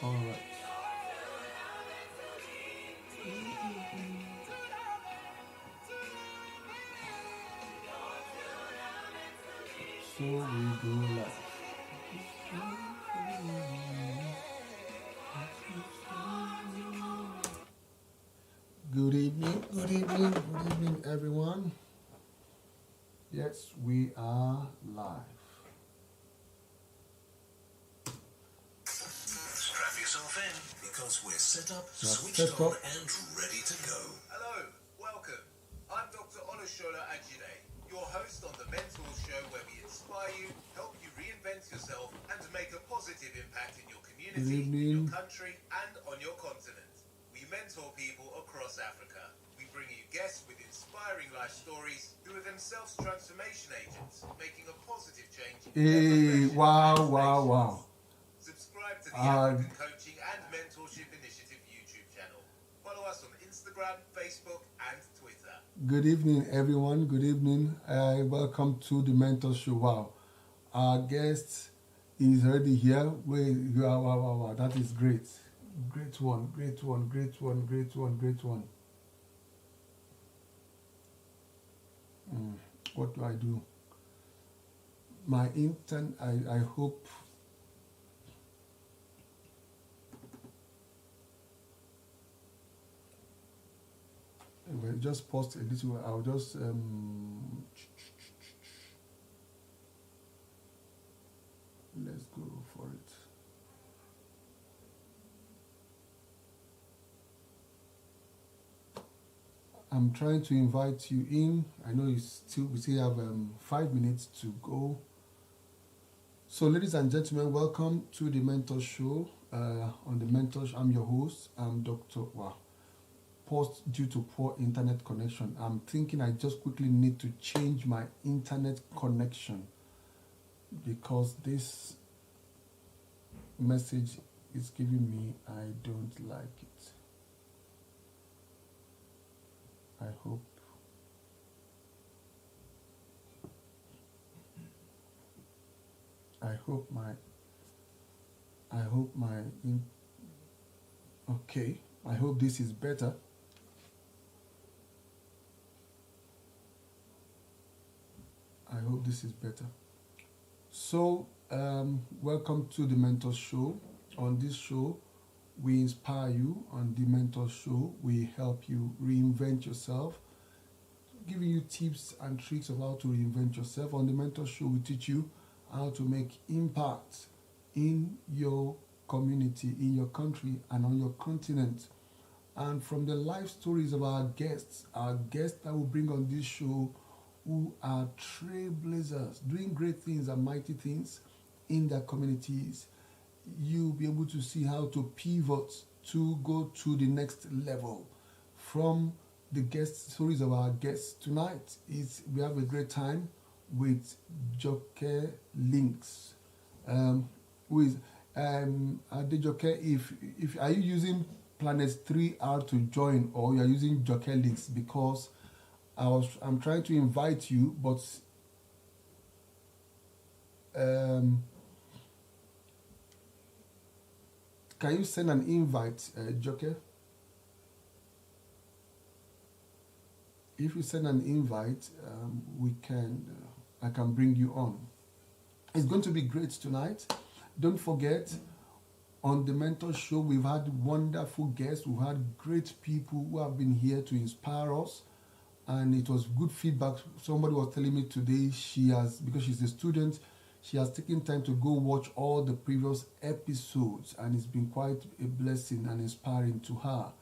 All right. So we go live. Good evening, everyone. Yes, we are live. Strap yourself in because we're set up, switched on, and ready to go. Hello, welcome. I'm Dr. Olushola Ajide, your host on the Mentor Show, where we inspire you, help you reinvent yourself, and make a positive impact in your community, in your country, and on your continent. We mentor people across Africa. We bring you guests with inspiring life stories who are themselves transformation agents, making a positive change in their profession and Wow. Subscribe to the African Coaching and Mentorship Initiative YouTube channel. Follow us on Instagram, Facebook, and Twitter. Good evening, everyone. Good evening. Welcome to the Mentor Show. Wow. Our guest is already here. Wow. That is great. Great one. What do I do? My intern, I hope. Anyway, just pause a little. I'll just let's go for it. I'm trying to invite you in. I know we still have 5 minutes to go. So, ladies and gentlemen, welcome to the Mentor Show. On the Mentor, I'm your host. I'm Dr. Wow. Paused due to poor internet connection. I'm thinking I just quickly need to change my internet connection because this message is giving me I don't like it. I hope okay. I hope this is better. So, welcome to the Mentor Show. On this show, we inspire you. On the Mentor Show, we help you reinvent yourself, giving you tips and tricks of how to reinvent yourself. On the Mentor Show, we teach you how to make impact in your community, in your country, and on your continent. And from the life stories of our guests that will bring on this show, who are trailblazers, doing great things and mighty things in their communities, you'll be able to see how to pivot to go to the next level. From the guest stories of our guests tonight, we have a great time with Joke Links. Who is Joke? If are you using Planet 3R to join, or you are using Joke Links? Because I'm trying to invite you, but can you send an invite, Joke? If you send an invite, I can bring you on. It's going to be great tonight. Don't forget, on the Mentor Show, we've had wonderful guests. We've had great people who have been here to inspire us. And it was good feedback. Somebody was telling me today because she's a student, she has taken time to go watch all the previous episodes, and it's been quite a blessing and inspiring to her.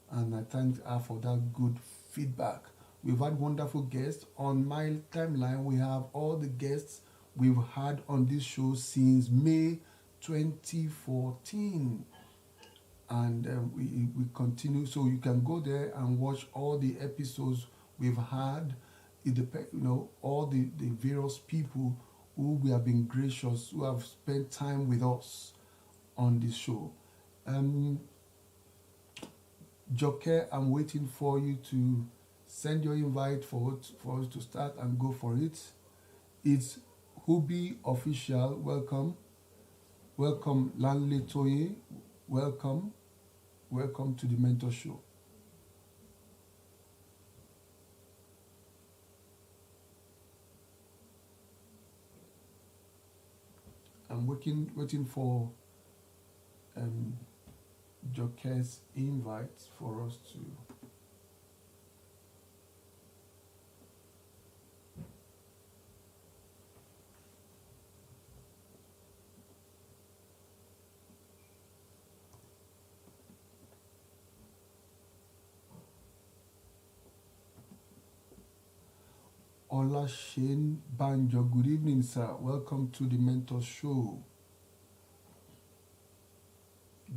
And I thank her for that good feedback. We've had wonderful guests. On my timeline, we have all the guests we've had on this show since May 2014. And we continue. So you can go there and watch all the episodes we've had, all the various people who we have been gracious, who have spent time with us on this show. Joke, I'm waiting for you to send your invite for us to start and go for it. It's Hubi Official. Welcome. Lanle Toye. welcome. Welcome to the Mentor Show. I'm waiting for Joker's invite for us to. Ola Shane Banjo, good evening, sir. Welcome to the Mentor Show.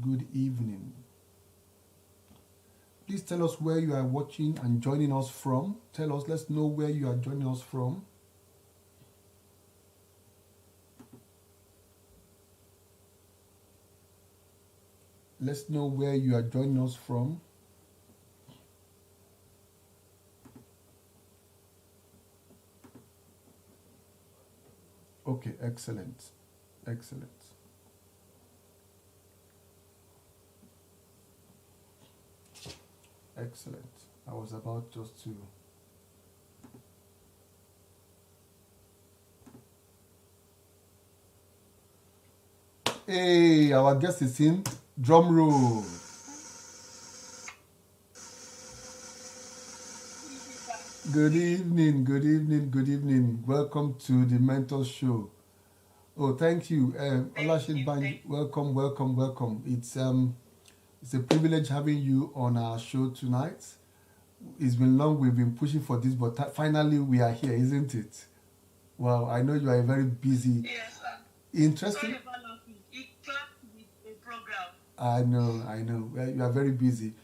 Good evening. Please tell us where you are watching and joining us from. Let's know where you are joining us from. Let's know where you are joining us from. Okay, excellent. Excellent. Excellent. I was about just to. Hey, our guest is in. Drum roll. Good evening, good evening, good evening. Welcome to the Mentor Show. Oh, thank you. Welcome, welcome, welcome. It's a privilege having you on our show tonight. It's been long, we've been pushing for this, but finally we are here, isn't it? Wow, I know you are very busy. Yes, sir. Interesting. Sorry about nothing. It clapped with the program. I know. You are very busy.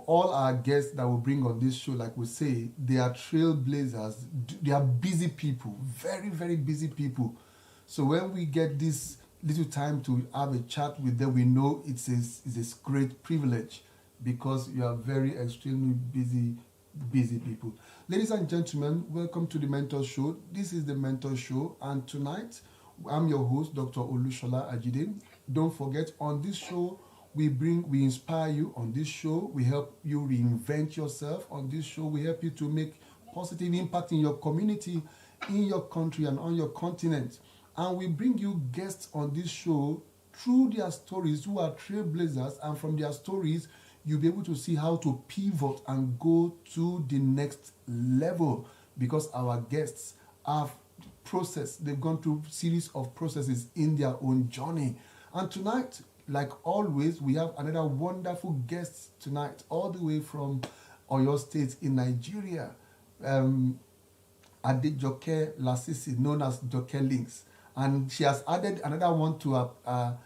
All our guests that we bring on this show, like we say, they are trailblazers. They are busy people, very, very busy people. So when we get this little time to have a chat with them, we know it's a great privilege because you are very extremely busy people. Ladies and gentlemen, welcome to the Mentor Show. This is the Mentor Show, and tonight I'm your host, Dr. Olushola Ajide. Don't forget, on this show, we inspire you. On this show, we help you reinvent yourself. On this show, we help you to make positive impact in your community, in your country, and on your continent. And we bring you guests on this show through their stories, who are trailblazers, and from their stories, you'll be able to see how to pivot and go to the next level, because our guests have they've gone through series of processes in their own journey. And tonight, like always, we have another wonderful guest tonight, all the way from Oyo State in Nigeria, Adejoke Lasisi, known as Joke Links. And she has added another one to a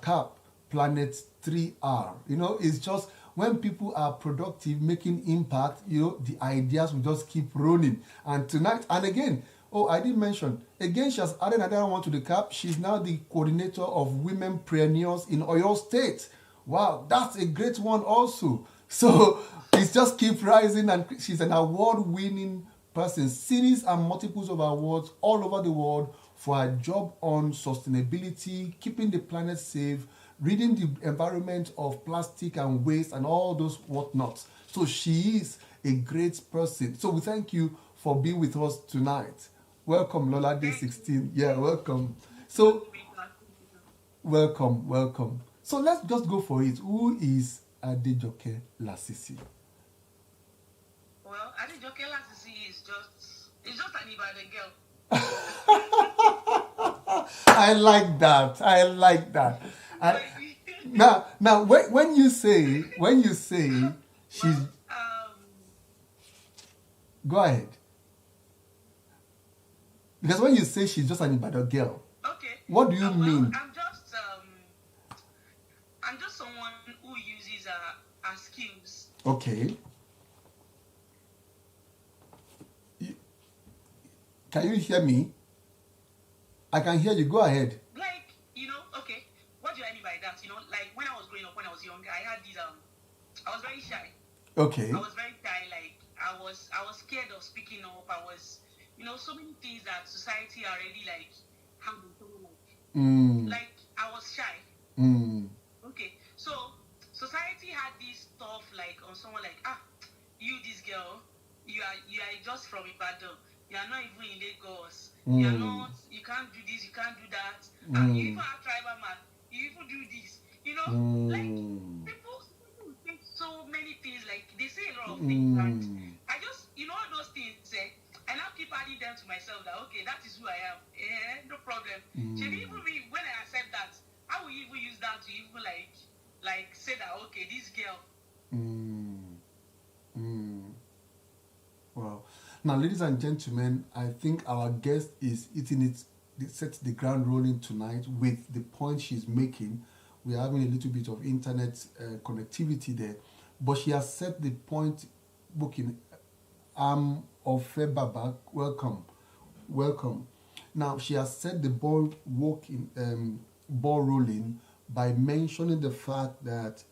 cap, Planet 3R. You know, it's just when people are productive, making impact, you know, the ideas will just keep rolling. And tonight, and again, I didn't mention, again, she has added another one to the cap. She's now the coordinator of womenpreneurs in Oyo State. Wow, that's a great one also. So it's just keep rising, and she's an award-winning person, series and multiples of awards all over the world for her job on sustainability, keeping the planet safe, reading the environment of plastic and waste and all those whatnots. So she is a great person. So we thank you for being with us tonight. Welcome, Lola Day 16. Yeah, welcome. So, welcome. So let's just go for it. Who is Adejoke Lasisi? Well, Adejoke Lasisi is just an Ibadan girl. I like that. Now, when you say she's, go ahead. Because when you say she's just an Ibadan girl, okay, what do you mean? I'm just someone who uses her skills. Okay. Can you hear me? I can hear you. Go ahead. Like, okay. What do I mean by that? Like when I was growing up, when I was younger, I had these I was very shy. Okay. I was very shy. Like I was scared of speaking up. I was, so many things that society already like handled. Like I was shy. Okay. So had this stuff like on someone like, you this girl, you are just from Ibadan. You are not even in Lagos. You are not. You can't do this. You can't do that. You even have tribal man. You even do this. Like people think so many things. Like they say a lot of things, and I just all those things. I now keep adding them to myself that okay, that is who I am. No problem. Maybe even when I accept that, how will you even use that to even like say that okay, this girl. Wow. Now, ladies and gentlemen, I think our guest is sets the ground rolling tonight with the point she's making. We're having a little bit of internet connectivity there, but she has set the point booking. Ofe Baba, welcome. Now, she has set the ball rolling by mentioning the fact that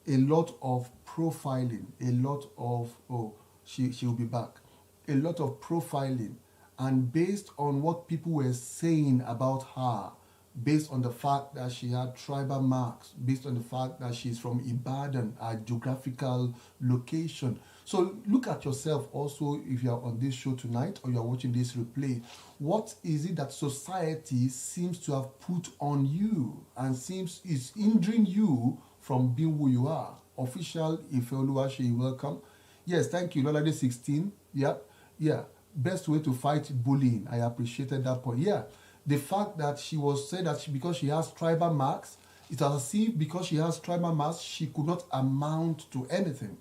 a lot of profiling, she'll be back. A lot of profiling, and based on what people were saying about her, based on the fact that she had tribal marks, based on the fact that she's from Ibadan, a geographical location. So look at yourself also if you are on this show tonight or you are watching this replay. What is it that society seems to have put on you and seems is hindering you from being who you are? Official Ifeoluwaseyi, welcome. Yes, thank you. Lolade 16. Yeah. Best way to fight bullying. I appreciated that point. Yeah. The fact that she was said that because she has tribal marks, it was as if because she has tribal marks, she could not amount to anything.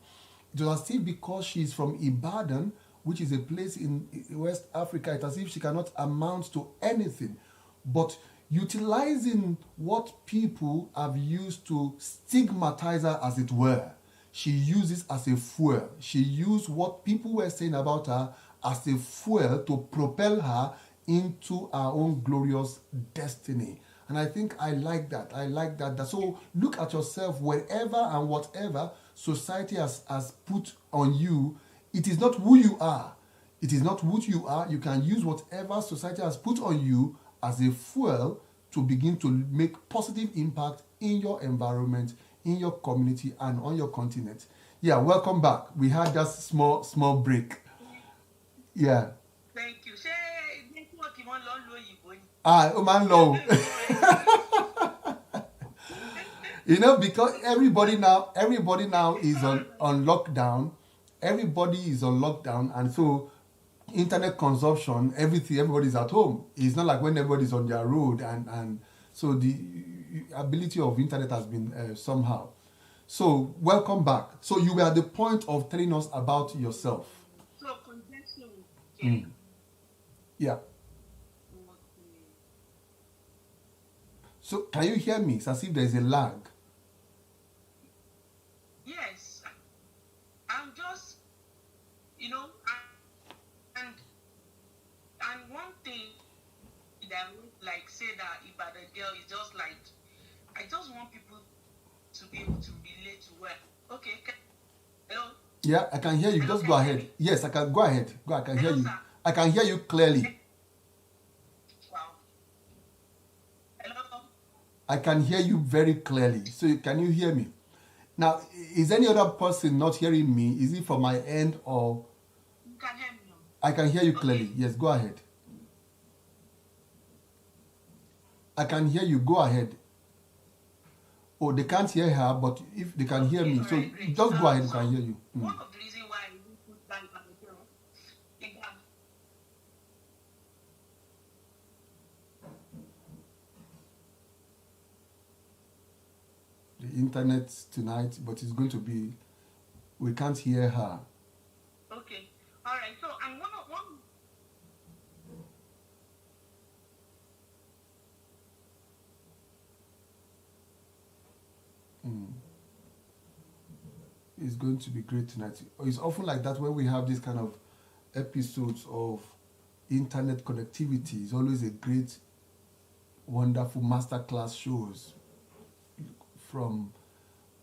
It was as if because she's from Ibadan, which is a place in West Africa, it's as if she cannot amount to anything. But utilizing what people have used to stigmatize her, as it were, she uses as a fuel. She used what people were saying about her as a fuel to propel her into our own glorious destiny. And I think I like that. So look at yourself wherever and whatever society has put on you. It is not who you are. It is not what you are. You can use whatever society has put on you as a fuel to begin to make positive impact in your environment, in your community, and on your continent. Yeah, welcome back. We had that small break. Yeah. Thank you. Man low. Because everybody now is on lockdown. Everybody is on lockdown, and so internet consumption, everybody's at home. It's not like when everybody's on their road, and so the ability of internet has been somehow. So welcome back. So you were at the point of telling us about yourself. So connection. Yeah. So can you hear me? It's as if there's a lag. Yes. I'm just, and one thing that I would like say that Ibadan girl is just like, I just want people to be able to relate to well. Okay. Hello? Yeah, I can hear you. Hello, just go ahead. Yes, I can. Go ahead. I can hear you. Sir. I can hear you clearly. I can hear you very clearly. So can you hear me? Now, is any other person not hearing me? Is it from my end or? You can hear me now. I can hear you clearly. Okay. Yes, go ahead. I can hear you. Go ahead. Oh, they can't hear her, but if they can hear me, so great. Just go ahead. I can hear you. One of the reasons why I put that on the girl is that the internet tonight, but it's going to be, we can't hear her. Okay. All right. So I'm one. It's going to be great tonight. It's often like that when we have these kind of episodes of internet connectivity. It's always a great, wonderful masterclass shows from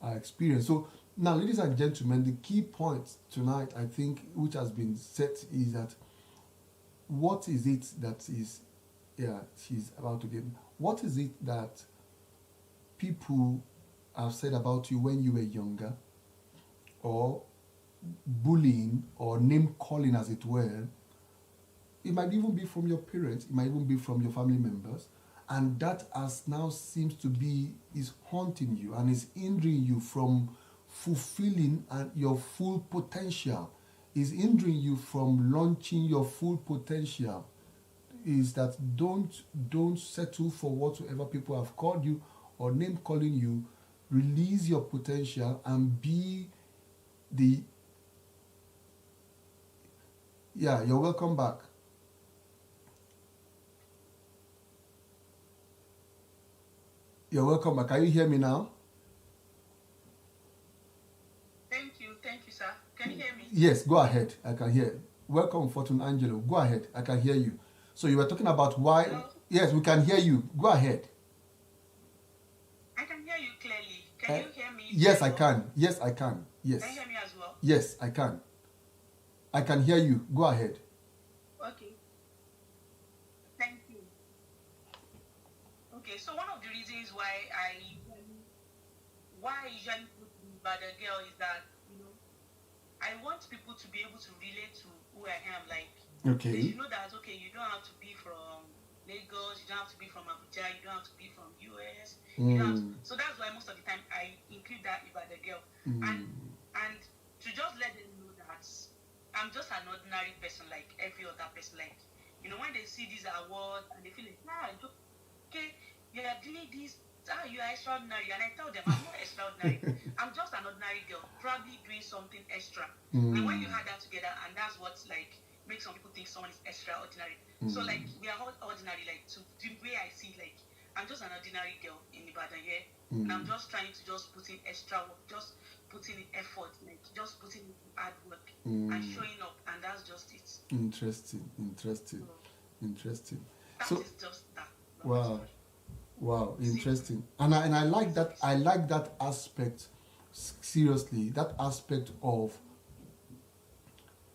our experience. So now, ladies and gentlemen, the key point tonight, I think, which has been set is that what is it that is, she's about to get, what is it that people have said about you when you were younger? or bullying or name calling, as it were. It might even be from your parents, it might even be from your family members, and that as now seems to be is haunting you and is hindering you from fulfilling your full potential, is hindering you from launching your full potential. Is that don't settle for whatsoever people have called you or name calling you. Release your potential and be the you're welcome back. You're welcome back. Can you hear me now? Thank you, sir. Can you hear me? Yes, go ahead. I can hear. Welcome, Fortune Angelo. Go ahead. I can hear you. So you were talking about why. Hello? Yes, we can hear you. Go ahead. I can hear you clearly. Can you hear me? Yes, I can. Yes, I can. Yes. Can you hear me as well? Yes, I can. I can hear you. Go ahead. Okay. Thank you. Okay, so one of the reasons why I usually put by the girl is that, I want people to be able to relate to who I am. Like, Okay. they should know that, okay, you don't have to be from Lagos, you don't have to be from Abuja, you don't have to be from US. You don't have to, so that's why most of the time I include that about the girl. And to just let them know that I'm just an ordinary person like every other person. Like, when they see these awards and they feel like, okay, you are doing this, you are extraordinary. And I tell them, I'm not extraordinary. I'm just an ordinary girl, probably doing something extra. And when you add that together, and that's what, like, makes some people think someone is extraordinary. So, like, we are all ordinary, like, to the way I see, like, I'm just an ordinary girl in Ibadan here. And I'm just trying to just put in extra work, just putting in effort, like, just putting in hard work and showing up. And that's just it. Interesting. That So, is just that. wow, interesting. And I like that. I like that aspect. Seriously, that aspect of.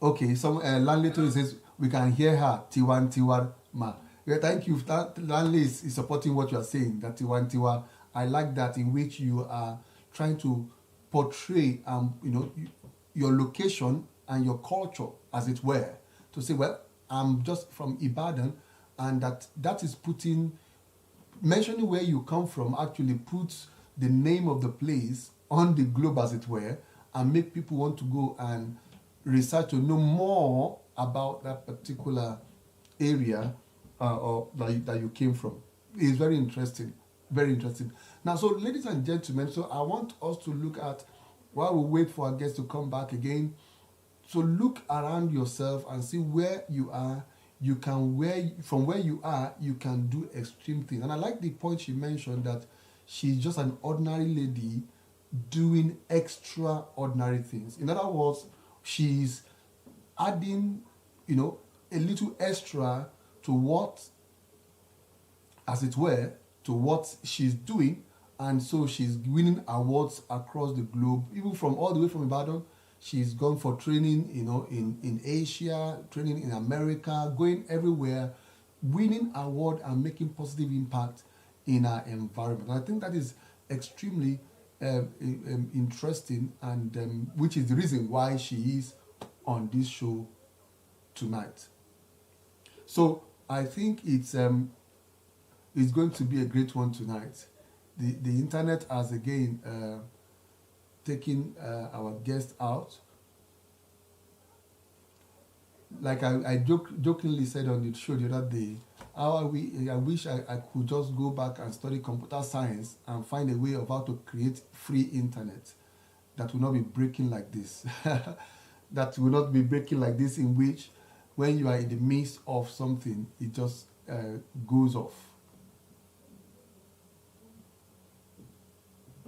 Okay, some landlady says we can hear her. Tiwan Tiwa ma. Yeah, thank you. Landlady is supporting what you are saying. That Tiwan Tiwa. I like that, in which you are trying to portray your location and your culture, as it were, to say, well, I'm just from Ibadan, and that is mentioning where you come from actually puts the name of the place on the globe, as it were, and make people want to go and research to know more about that particular area or that you came from. It's very interesting. Very interesting. Now, so ladies and gentlemen, so I want us to look at, while we wait for our guests to come back again, so look around yourself and see where you are. From where you are, you can do extreme things. And I like the point she mentioned, that she's just an ordinary lady doing extraordinary things. In other words, she's adding, a little extra to what, as it were, to what she's doing. And so she's winning awards across the globe, even from all the way from Ibadan. She's gone for training, in Asia, training in America, going everywhere, winning award and making positive impact in our environment. And I think that is extremely interesting, and which is the reason why she is on this show tonight. So I think it's going to be a great one tonight. The internet has again taken our guest out. Like I jokingly said on the show the other day, I wish I could just go back and study computer science and find a way of how to create free internet that will not be breaking like this. That will not be breaking like this, in which when you are in the midst of something, it just goes off.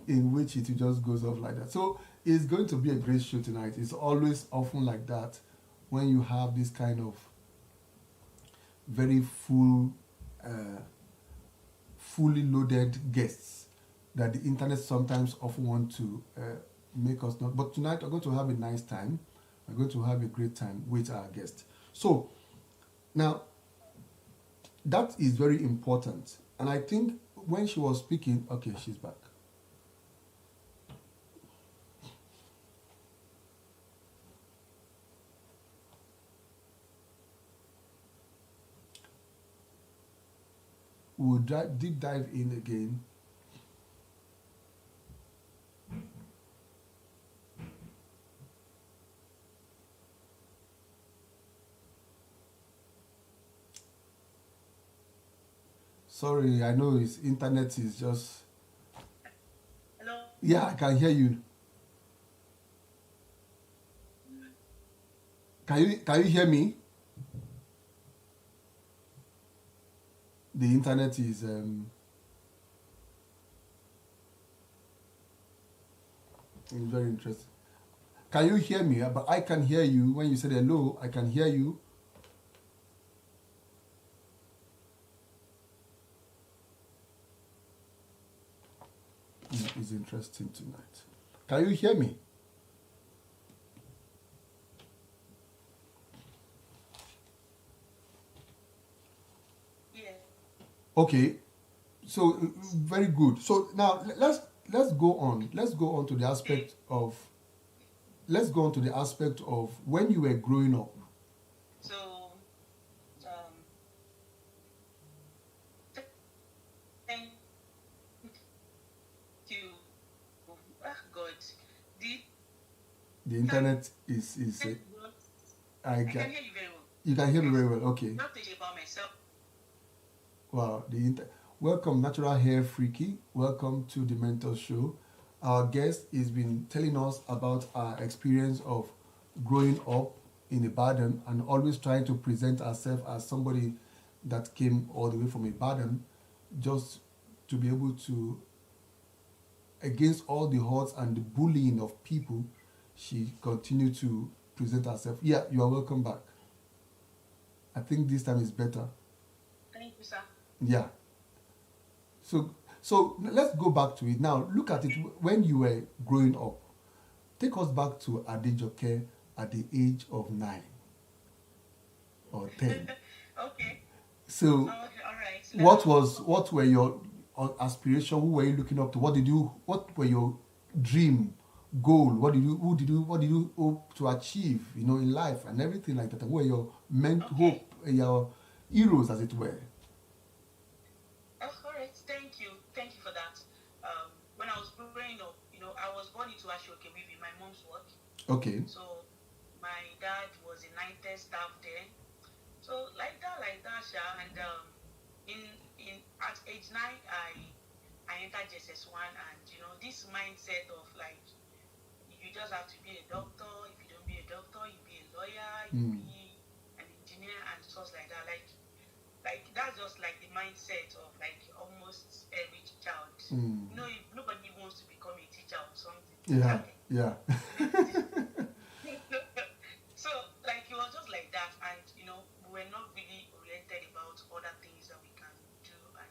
In which it just goes off like that. So it's going to be a great show tonight. It's always often like that when you have this kind of very fully loaded guests that the internet sometimes often want to make us not. But tonight we're going to have a nice time. We're going to have a great time with our guest. So now that is very important. And I think when she was speaking, okay, she's back. we'll deep dive in again. Sorry, I know his internet is just. Hello? Yeah, I can hear you. Can you hear me? The internet is very interesting. Can you hear me? But I can hear you. When you said hello, I can hear you. It's interesting tonight. Can you hear me? Yeah. Okay. So very good. So now let's go on. Let's go on to the aspect of. Let's go on to the aspect of when you were growing up. So, thank you. Ah, God. The internet is I can hear you very well. You can hear me very well. Okay. Not thinking about myself. Wow. Welcome, Natural Hair Freaky. Welcome to the Mentor Show. Our guest has been telling us about our experience of growing up in Ibadan and always trying to present ourselves as somebody that came all the way from Ibadan, just to be able to, against all the odds and the bullying of people, she continued to present herself. Yeah, you are welcome back. I think this time is better. Thank you, sir. Yeah. So let's go back to it now. Look at it when you were growing up. Take us back to Adejoke at the age of 9 or 10. Okay. So, okay, all right. what were your aspirations? Who were you looking up to? What were your dream goal? What did you hope to achieve? In life and everything like that. Who were your hope, your heroes, as it were? All right. Thank you for that. When I was growing up, I was born into Ashoke with my mom's work. Okay. So my dad was a night staff there. So like that, and in at age 9, I entered JSS1, and this mindset of like you just have to be a doctor. If you don't be a doctor, you be a lawyer, you be an engineer, and stuff like that. Like that's just like the mindset of like almost every child. Nobody wants to become a teacher or something. Yeah. So like it was just like that, and we were not really oriented about other things that we can do and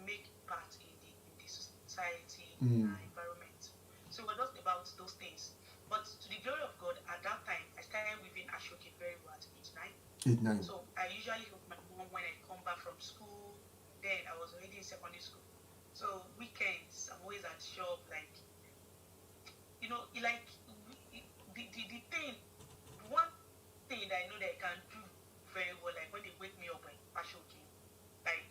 make part in the society environment. So we're just about those things. But to the glory of God, at that time I started within Ashoke very well at age 9. So I usually help my mom when I come back from school. Then I was already in secondary school. So weekends I'm always at shop, like like the thing, one thing that I know that I can do very well, like when they wake me up like Ashoke, like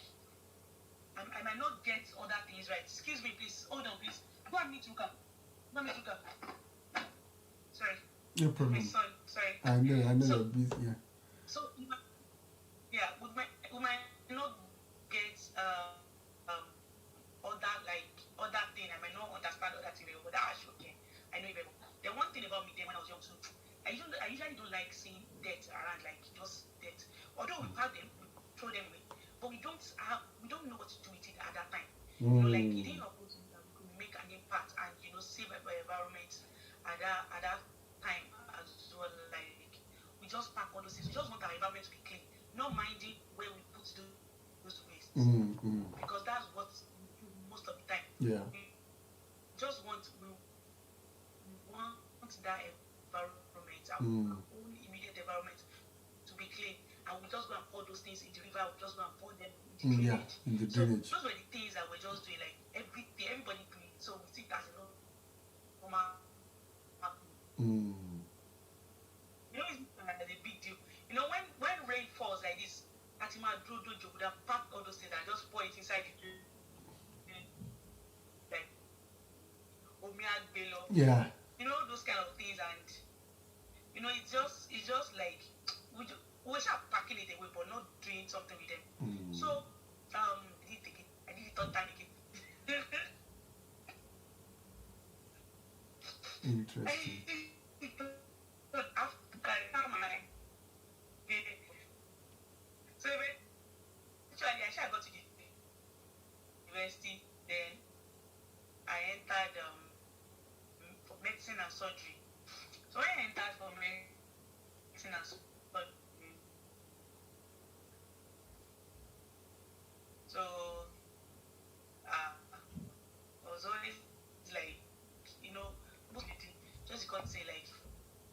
I might not get other things right. Excuse me, please. Hold on, please. Go and meet Luca. Sorry. No problem. My son. Sorry. I know you're busy. Yeah. So we might not get other thing. I might not understand other thing, but that's okay. I know it very well. The one thing about me then when I was young too, I usually don't like seeing debt around, like just debt. Although we have them, we throw them away, but we don't know what to do with it at that time. Like it didn't occur to me that we could make an impact and save our environment at that time as well. Like we just pack all those things. We just want our environment to be clean, not minding where we put those wastes, because that's what we do most of the time. Yeah. We just want that environment, our own immediate environment, to be clean, and we just go and pour those things in the river. We just go and pour them in the drainage. In the drainage. So those were the things that we're just doing, like everybody doing. So we see it as a normal. It's a big deal. When rain falls like this, Atima Dojo would have packed all those things and just pour Yeah. Those kind of things, and it's just like we start packing it away, but not doing something with them. So I did it again. I did it third time again. Interesting. So eventually I got to the university. Then I entered for medicine and surgery. So when I entered for medicine and surgery, so I was always like, just got to say like,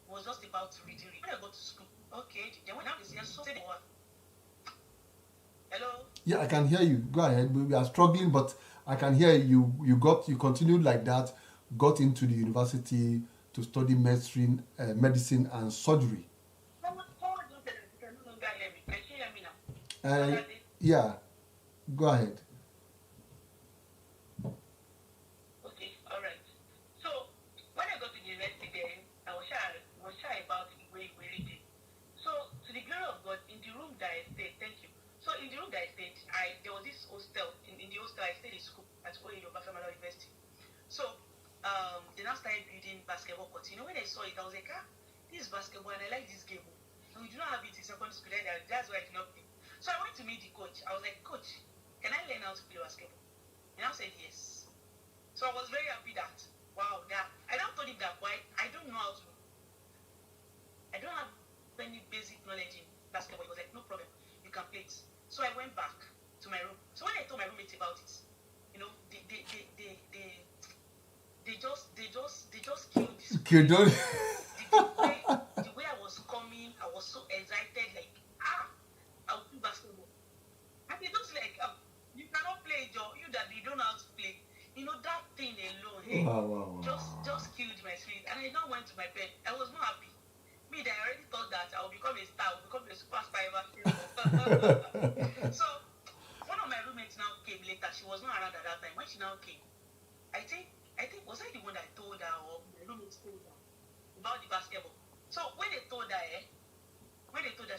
was just about to read. When I go to school, okay, then when I was here, so hello. Yeah, I can hear you. Go ahead. We are struggling, but I can hear you. You continued like that. Got into the university to study medicine and surgery. Yeah. Go ahead. Okay, all right. So when I got to the university, then I was shy about the way we reading. So to the glory of God, in the room that I stayed, thank you. So in the room that I stayed, there was this hostel. In the hostel, I stayed in school at Obafemi University. So they now started building basketball courts. When I saw it, I was like, this is basketball, and I like this game. And we do not have it in secondary school. That's why I did not play. So I went to meet the coach. I was like, Coach, can I learn how to play basketball? And I said yes. So I was very happy that, wow, that I now told him that, why I don't know how to. I don't have any basic knowledge in basketball. He was like, no problem, you can play it. So I went back to my room. So when I told my roommates about it, they just killed this. Killed. The way I was coming, I was so excited, like I'll do basketball. And they just like, you cannot play, Joe. You don't know how to play. That thing alone, hey, Wow. just killed my spirit. And I now went to my bed. I was not happy. Me, I already thought that I would become a star, I would become a superstar. So one of my roommates now came later. She was not around at that time. When she now came, I think was I the one that told her, or my roommate told her about the basketball? So when they told her, she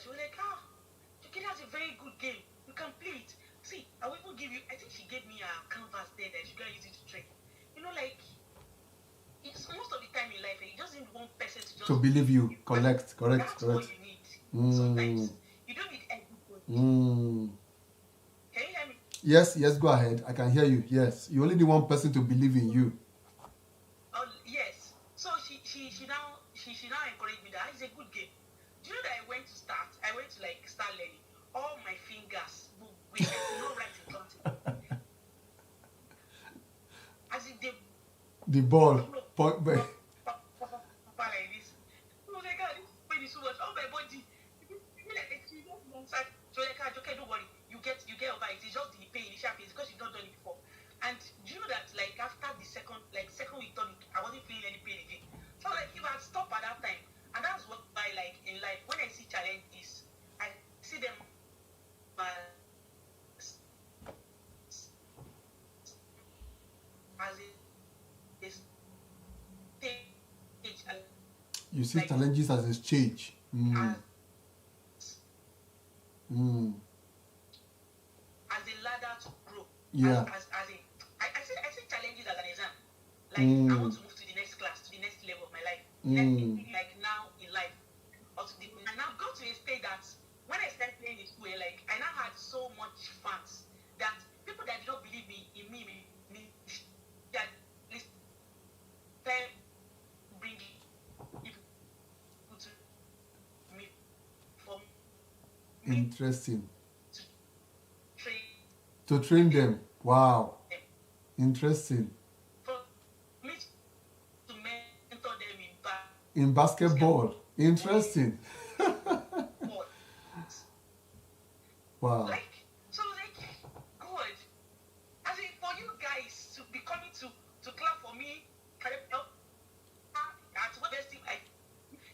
was like, okay, that's a very good game. You can play it. See, I will even give you. I think she gave me a canvas there that you can use it to train. Like it's most of the time in life, you just need one person to just believe you. Correct. That's what you need. Sometimes you don't need everybody. Can you hear me? Yes, go ahead. I can hear you. Yes, you only need one person to believe in you. Yes. So she now encouraged me that it's a good game. Do you know that I went to start learning? All my fingers I could not write in front of me. As in the ball point by like this. Oh my God, this pain is so much. Oh my body. So okay, don't worry. You get over it. It's just the pain, the sharp pain, because you've not done it before. And do you know that like after the second week done, I wasn't feeling any pain again. So like if I had stopped at that time, and that's what I like in life. When I see challenges, I see them as a stage. You see challenges as a stage. As a ladder to grow. Yeah. I see challenges as an exam. Like I want to move to the next class, to the next level of my life. Like now in life. And I've got to a stage that when I started playing in school, like I now had so much fans that people that did not believe in me that bring people to me for me. Interesting. To train them. Wow. Interesting. For me to mentor them in basketball. Interesting. Wow. Good. As in, for you guys to be coming to clap for me, can you help? At what best thing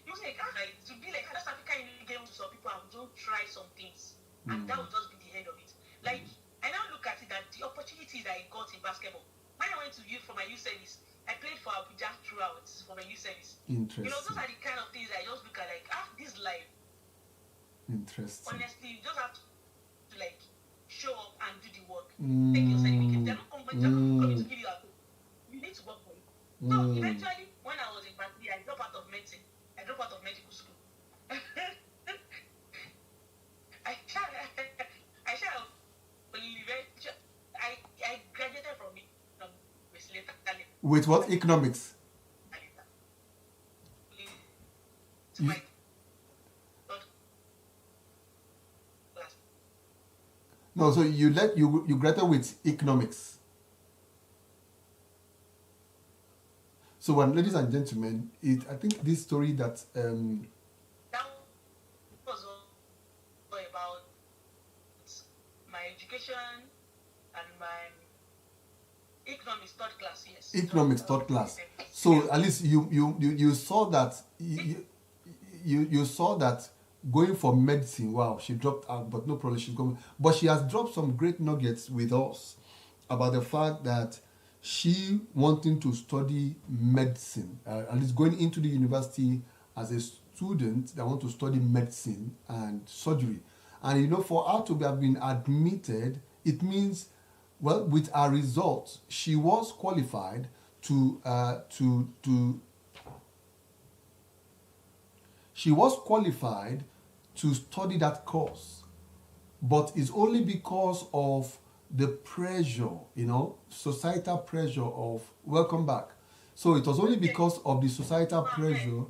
you say, to be like that's African game to some people, I don't try some things, and that will just be the end of it. Like I now look at it that the opportunities that I got in basketball. When I went to youth for my youth service, I I played for Abuja throughout for my youth service. Interesting. You know, those are the kind of things I just look at like, this life. Interesting. Honestly, you just have to like show up and do the work. Take your certificate. They're not coming to give you a book. You need to work for it. So eventually, when I was in Berkeley, I dropped out of medicine. I dropped out of medical school. I graduated from it. With what? Economics? No, so you graduated with economics. So, ladies and gentlemen, I think this story that that was all about my education and my economics third class. Yes. Economics third class. So at least you saw that you saw that going for medicine. Wow, she dropped out, but no problem. She's going. But she has dropped some great nuggets with us about the fact that she wanting to study medicine, at least going into the university as a student that want to study medicine and surgery. And you know, for her to have been admitted, it means, well, with her results, she was qualified she was qualified to study that course, but it's only because of the pressure, you know, societal pressure of welcome back. So it was only because of the societal pressure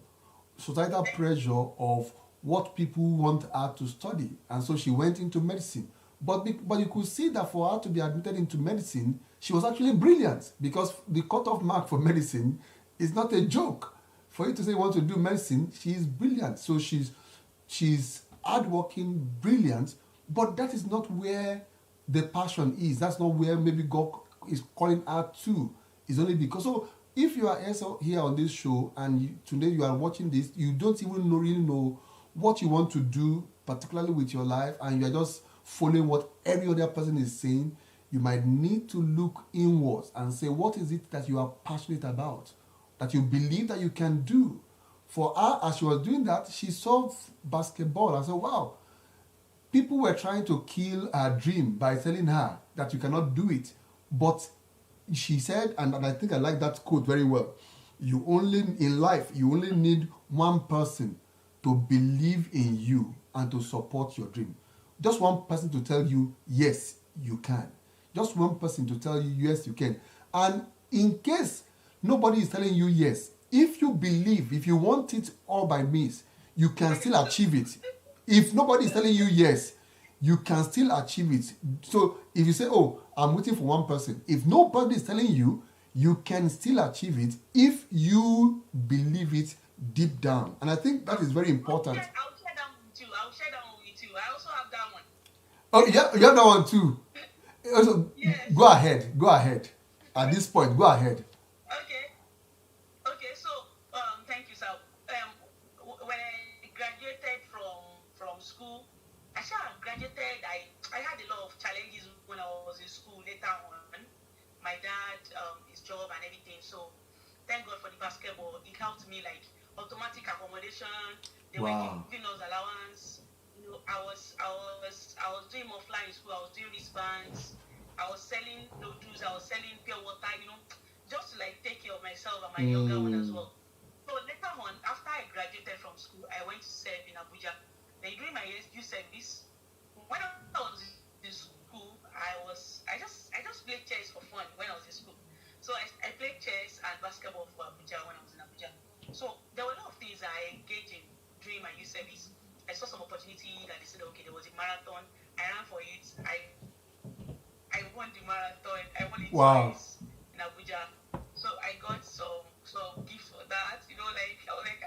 of what people want her to study, and so she went into medicine. But you could see that for her to be admitted into medicine, she was actually brilliant, because the cutoff mark for medicine is not a joke. For you to say you want to do medicine, she is brilliant. So she's hardworking, brilliant, but that is not where the passion is. That's not where maybe God is calling her to. It's only because. So if you are here on this show and today you are watching this, you don't even really know what you want to do, particularly with your life, and you are just following what every other person is saying, you might need to look inwards and say, what is it that you are passionate about, that you believe that you can do? For her, as she was doing that, she saw basketball and said, wow, people were trying to kill her dream by telling her that you cannot do it. But she said, and I think I like that quote very well, in life, you only need one person to believe in you and to support your dream. Just one person to tell you, yes, you can. Just one person to tell you, yes, you can. And in case nobody is telling you yes, if you believe, if you want it all by means, you can still achieve it. If nobody is telling you yes, you can still achieve it. So if you say, oh, I'm waiting for one person, if nobody is telling you, you can still achieve it if you believe it deep down. And I think that is very important. I'll share that one with you. I also have that one. Oh, yeah, you have that one too. Also, yes. Go ahead. At this point, go ahead. Okay. So, thank you, sir. When I graduated from school, I graduated. I had a lot of challenges when I was in school. Later on, my dad, his job and everything. So, thank God for the basketball. It helped me, like automatic accommodation. They were giving us allowance. You know, I was doing offline school. I was doing wristbands. I was selling noodles. I was selling pure water. You know, just to like take care of myself and my younger one as well. So later on, after I graduated from school, I went to serve in Abuja. Then during my youth service, when I was in school, I just played chess for fun when I was in school. So I played chess and basketball for Abuja when I was in Abuja. So there were a lot of things I engaged in during my youth service. I saw some opportunity that they said, okay, there was a marathon. I ran for it. I won the marathon. I won it twice in Abuja. So I got some gifts for that. You know, like I was like,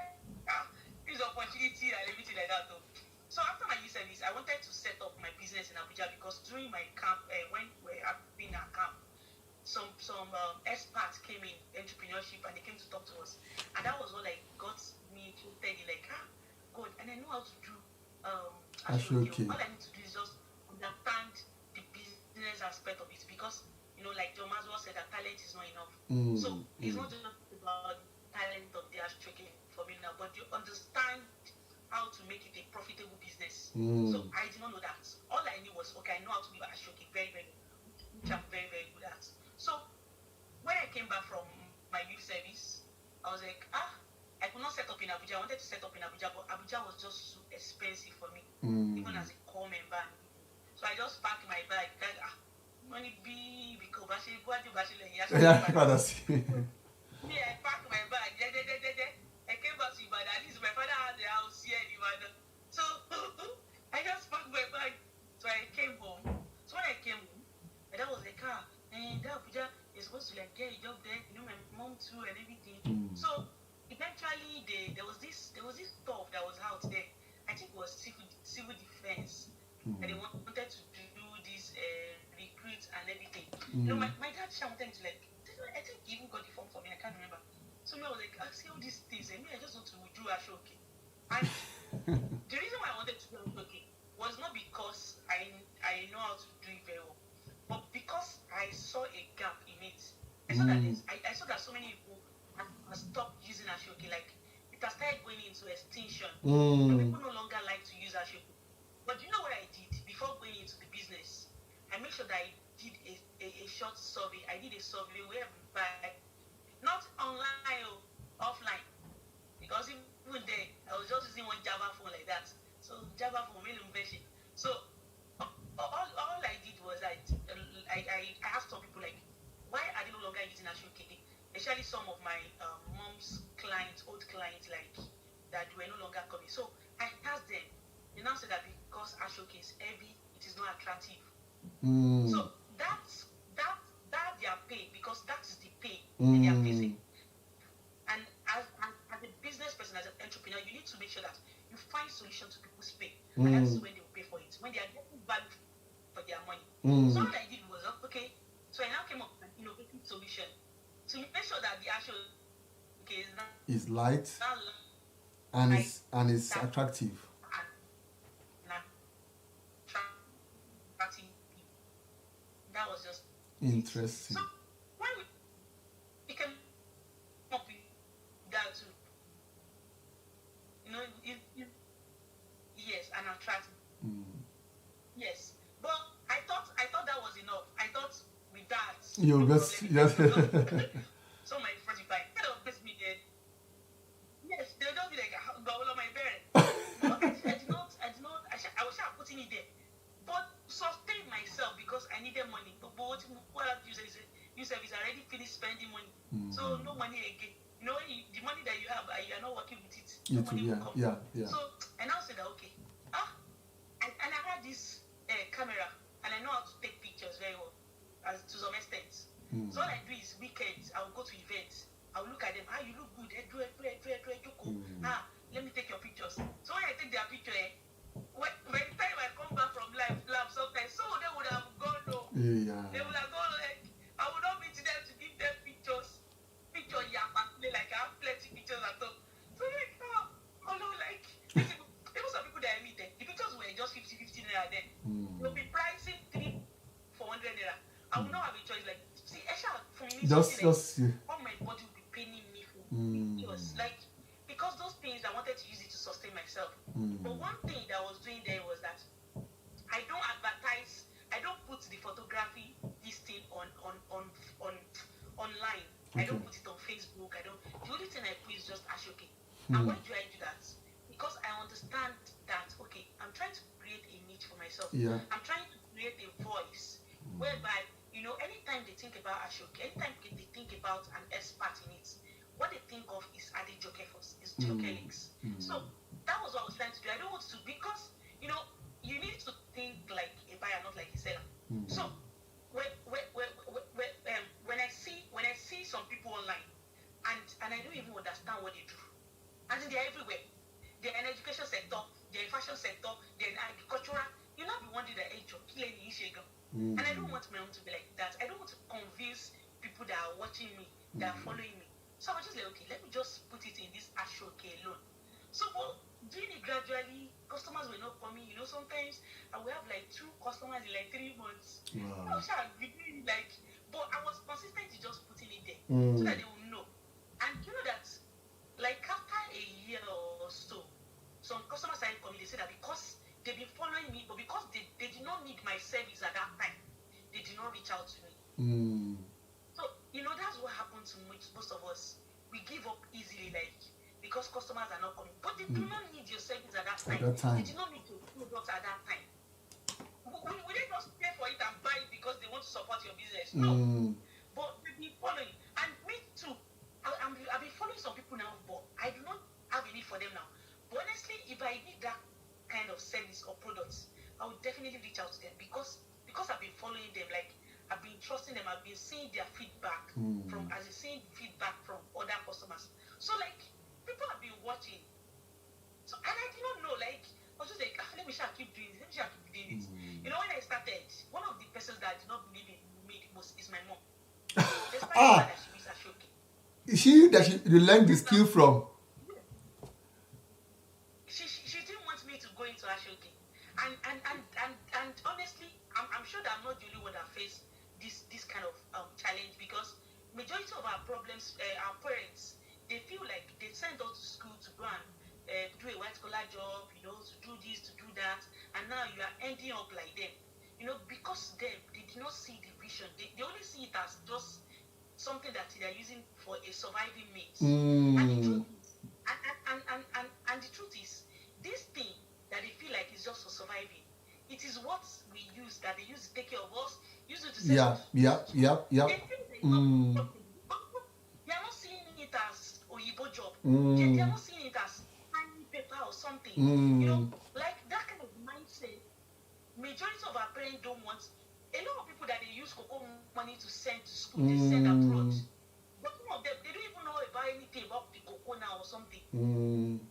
this opportunity and everything like that. Though. So after my youth service, I wanted to set up my business in Abuja because during my camp, when we were in our camp, some experts came in entrepreneurship and they came to talk to us, and that was what like got me to tell you like, God, and I know how to do okay. All I need to do is just understand the business aspect of it, because you know, like John Maswell said, said that talent is not enough. So it's not just about talent of the astroke for me now, but you understand how to make it a profitable business. So I did not know that. All I knew was, okay, I know how to do astroke very, very, which I'm very, very good at. So when I came back from my youth service, I was like, I could not set up in Abuja. I wanted to set up in Abuja, but Abuja was just so expensive for me, even as a core member. So I just packed my bag. Money be because I packed my bag. I came back to Ibadan. At least my father had the house here in Ibadan. So I just packed my bag. So I came home. So when I came home, my dad was like, and Abuja is supposed to like get a job there. You know, my mom too and everything. So eventually there was this stuff that was out there. I think it was civil defense. And they wanted to do this recruit and everything. You know, my dad wanted to like, I think he even got the form for me. I can't remember. So I was like, I see all these things, and I just want to do ashoke. And the reason why I wanted to do ashoke was not because I know how to do it very well, but because I saw a gap in it. I saw that I saw that so many people have stopped using ashoke. Like it has started going into extinction. People no longer like to use ashoke. But you know what I did before going into the business? I made sure that I did a short survey. I did a survey whereby, not online or offline, because even there, I was just using one Java phone like that. So Java phone, really version. So all I did was I asked some people like, why are they no longer using ashoke? Especially some of my mom's clients, old clients, like that were no longer coming. So I asked them. They now say that because ashoke is heavy, it is not attractive. So that's their pay, because that is the pay they are facing. And as a business person, as an entrepreneur, you need to make sure that you find solution to people's pay, and that's when they will pay for it, when they are getting value for their money. So what I did was, okay, so I now came up with an innovative solution to make sure that the ashoke is light and is attractive. That was just interesting. So when we came up with that too, you know, yes, and attractive. Yes, but I thought that was enough. I thought with that, you best yes. So my friends, if I kind of best me there, yes, they'll just be like, all of my parents. I was putting it there, but sustain myself because I needed money. But what I do is you service already finished spending money, so no money again. You know, the money that you have, you are not working with it. No money will come. Yeah. So I now said that okay, and I had this camera, and I know how to take pictures very well, as to some extent. So all I do is weekends, I will go to events. I will look at them. You look good. Let me take your pictures. So when I take their picture, by the time I come back from lab sometimes, so they would have gone home. Yeah. They would have gone like, I would not meet them to give them pictures. Like I have plenty pictures at home. So like, like, even some people that I meet, the pictures were just 50 naira then. They'll be pricing 400 naira. I will not have a choice. Like, see, for me, just all my body will be paining me for pictures. Like, because those things I wanted to use it to sustain myself. But one thing that I was doing there was that I don't advertise, I don't put the photography this thing on online. I don't put it on Facebook. The only thing I put is just ashoke. And why do I do that? Because I understand that okay, I'm trying to create a niche for myself. Yeah. I'm trying to create a voice whereby, you know, anytime they think about ashoke, anytime they think about an expert in it, what they think of is Adi Joke first, is Joke links. So that was what I was trying to do. I don't want to, because you know, you need to think like a buyer, not like a seller. So when I see some people online and I don't even understand what they do, and they're everywhere. They're in education sector, they're in fashion sector, they're in agricultural. You know, be wondering that and I don't want my own to be like that. I don't want to convince people that are watching me, that are following me. So I was just like, okay, let me just put it in this ashoke alone. So doing it gradually, customers were not coming. You know, sometimes I will have like 2 customers in like 3 months. Wow. I was like, but I was consistent so that they will know. And you know that, like after a year or so, some customers started coming. They said that because they've been following me, but because they did not need my service at that time, they did not reach out to me. So that's what happened to most of us. We give up easily, like because customers are not coming, but they do not need your service at that time. They do not need your products at that time. We didn't just pay for it and buy it because they want to support your business. No. But we've been following. And me too. I've been following some people now, but I do not have a need for them now. But honestly, if I need that kind of service or products, I would definitely reach out to them because I've been following them. Like, I've been trusting them. I've been seeing their feedback from other customers. So, like, people have been watching. So, and I did not know, like, I was just like, let me keep doing this. Let me keep doing it. When I started, one of the persons that I did not believe in me the most is my mom. That she is Ashoki. Is she that you learned the skill from? She didn't want me to go into Ashoki. And honestly, I'm sure that I'm not the only one that faced this kind of challenge, because majority of our problems, our parents, they feel like they send us to school to go and do a white collar job, to do this, to do that, and now you are ending up like them, because they did not see the vision. They only see it as just something that they are using for a surviving mate. And the truth is, this thing that they feel like is just for surviving, it is what we use, that they use to take care of us, use it to say, yeah. They think they are not seeing it as Oyibo job. They are not seeing it as tiny paper or something. Like that kind of mindset. Majority of our parents don't want. A lot of people that they use cocoa money to send to school, they send abroad. But some of them, they don't even know about anything about the cocoa now or something. And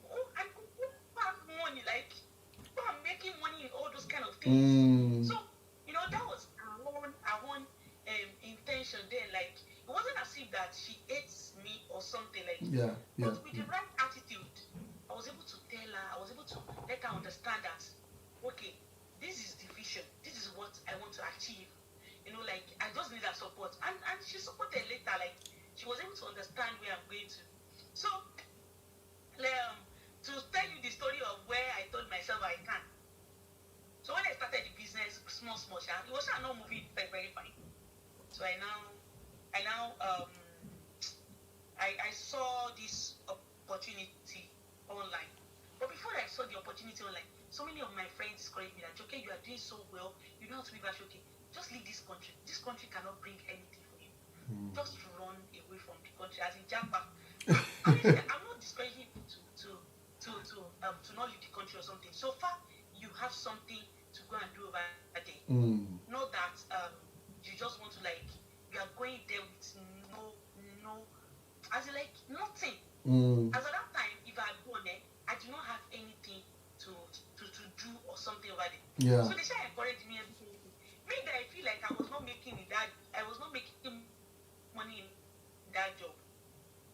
cocoa have money, like people are making money in all those kind of things. So, that was our own intention there. Like, it wasn't as if that she hates me or something like. But with the right attitude, I was able to tell her, I was able to let her understand that, okay, this is the vision, this is what I want to achieve. Like, I just need her support. And she supported later, like, she was able to understand where I'm going to. So, to tell you the story of where I told myself I can. So when I started the business, small, it was not moving very, very fine. So I saw this opportunity online. But before I saw the opportunity online, so many of my friends discouraged me that, okay, you are doing so well, you know how to be okay. Just leave this country. This country cannot bring anything for you. Just run away from the country, as in Japa. Honestly, I'm not discouraging you to not leave the country or something. So far, you have something to go and do over there. Not that you just want to, like, you are going there with no, as in, like, nothing. As at that time, if I had gone there, I do not have anything to do or something over there. So they started encouraging me everything. Me that I feel like I was not making money in that job,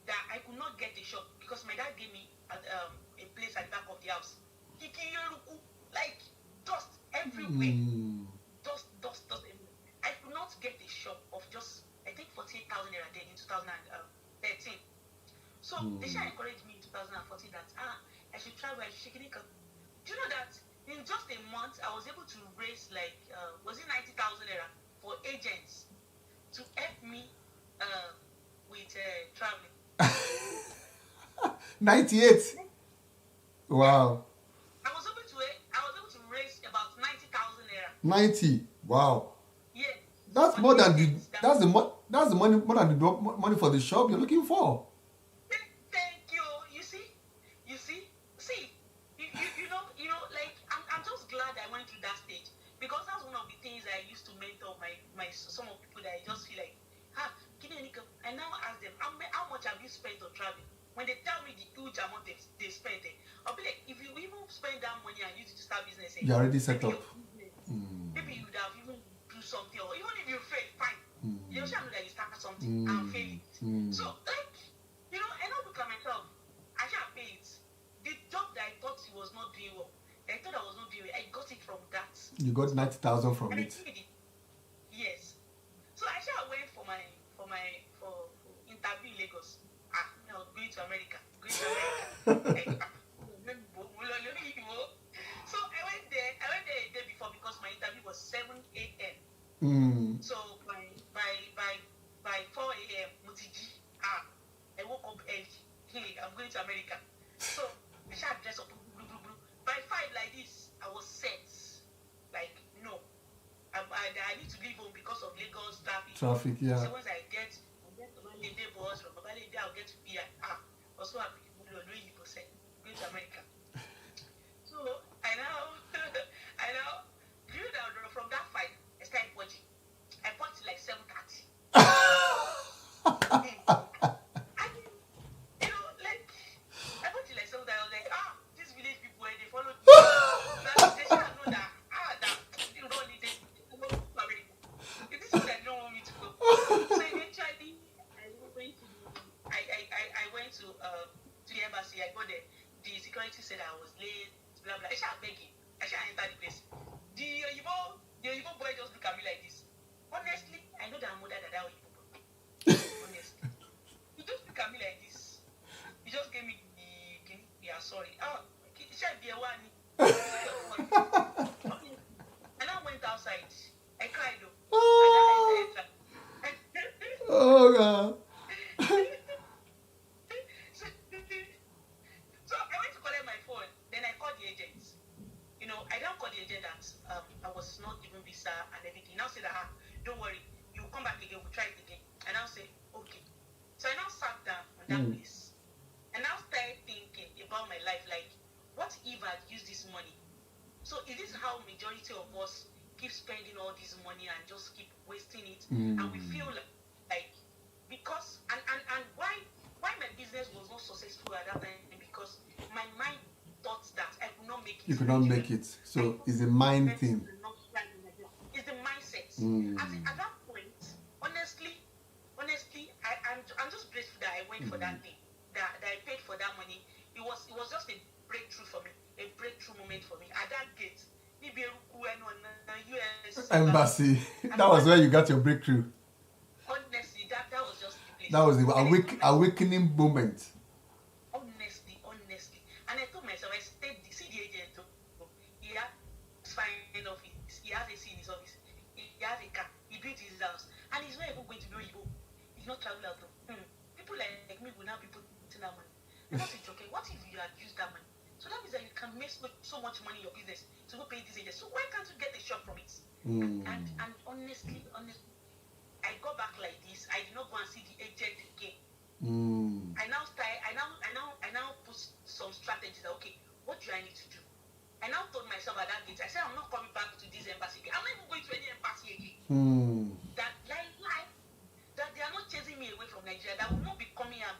that I could not get a shop because my dad gave me a place at the back of the house. Like dust everywhere. Dust everywhere. I could not get a shop of just, I think, 48,000 naira then in 2013. So they should encourage me in 2014 that I should try where I should shake it. Do you know that in just a month I was able to raise like was it 90,000 naira for agents to help me with traveling. 98. Wow. I was able to raise about 90,000 naira. 90. Wow. Yeah. That's more than that's the money more than the money for the shop you're looking for. Thank you. You see, you know, like I'm just glad I went through that stage, because that's one of the things I used to mentor my some of people that I just feel like, I now ask them, how much have you spent on traveling? When they tell me the huge amount they spent, I'll be like, if you even spend that money and use it to start business, you're already set up. Maybe you would have even do something, or even if you fail, fine. You should know that you started something and fail it. So, like, I now look at myself. I can't pay it. The job that I thought he was not doing well, I thought I was not doing well, I got it from that. You got 90,000 from it. Yes. So I went for interview. Lagos. No, going to America. Going to America. So I went there a day before because my interview was 7 a.m. So by 4 a.m. Mutiji, I woke up early. Hey, I'm going to America. So I started dress up. By 5 like this, I was set. Like, no. I need to leave home because of Lagos traffic. Yeah. So once I get to Malende bus, from Malende I'll get to PI. Also I'm going to America. So I now you know, from that fight, I started watching. I watched like 7:30. I watched like 7:30. I was like, these village people, they follow me. They should know that you don't need this. This is what I don't want me to go. So eventually, I went to the embassy. I got there. The security said I was late. Blah blah. I should begging. I should enter the place. The Oyibo boy just look at me like this. Honestly, I know that I'm older than that Oyibo boy. Honestly, he just look at me like this. He just gave me the sorry. It should be a one. And I went outside. I cried though. Oh God. So I went to collect my phone. Then I called the agent. You know, I don't call the agent that I was not given visa and everything. Now say that don't worry, you come back again, we'll try it again. And I'll say, okay. So I now sat down on that place. And I started thinking about my life, like, what if I'd used this money? So is this how majority of us keep spending all this money and just keep wasting it? And we feel like because and why my business was not successful at that time, because my mind thought that I could not make it. You could not make it. So it's a mind thing. It's the mindset. At that point, honestly, I'm just grateful that I went for that thing. That I paid for that money. It was just a breakthrough for me, a breakthrough moment for me. At that gate, US embassy. That was where you got your breakthrough. Honestly, that was just the place. That was the awakening moment. Honestly. And I told myself, I stayed, see the agent, he has fine office, he has a C in his office, he has a car, he built his house, and he's not even going to know Igbo. He's not traveling out. People like me will now be putting that money. And I said, okay, what if you had used that money? So that means that you can make so much money in your business to go pay this agent. So why can't you get a shop from it? And honestly, I got back like this. I did not go and see the agent again. I now put some strategies that, okay, what do I need to do? I now told myself at that gate, I said, I'm not coming back to this embassy again. I'm not even going to any embassy again. That that they are not chasing me away from Nigeria. That will not be coming and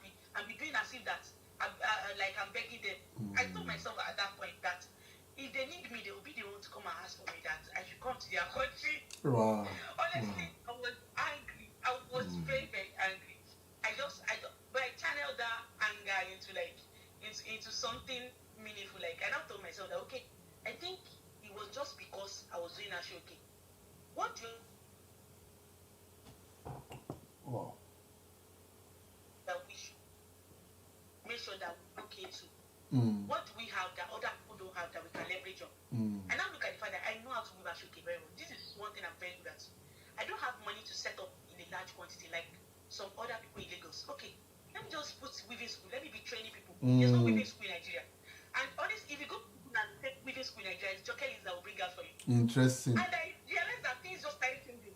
be doing as if that I'm begging them. I told myself at that point that if they need me, they will be the one to come and ask for me, that I should come to their country. Wow. Honestly, I was angry. I was very, very angry. But I channeled that anger into something meaningful. Like, I now told myself that, okay, I think it was just because I was doing a show. Okay, what do you that we should make sure that we're okay too? What do we have that other people don't have that we can leverage on? And now look at the fact that I know how to move Ashoke very well. This is one thing I'm very good at. I don't have money to set up in a large quantity like some other people in Lagos. Okay, let me just put weaving school. Let me be training people. There's no weaving school in Nigeria. And honestly, if you go and take weaving school in Nigeria, it's Jokelis that will bring out for you. Interesting. And I realized that things just started changing.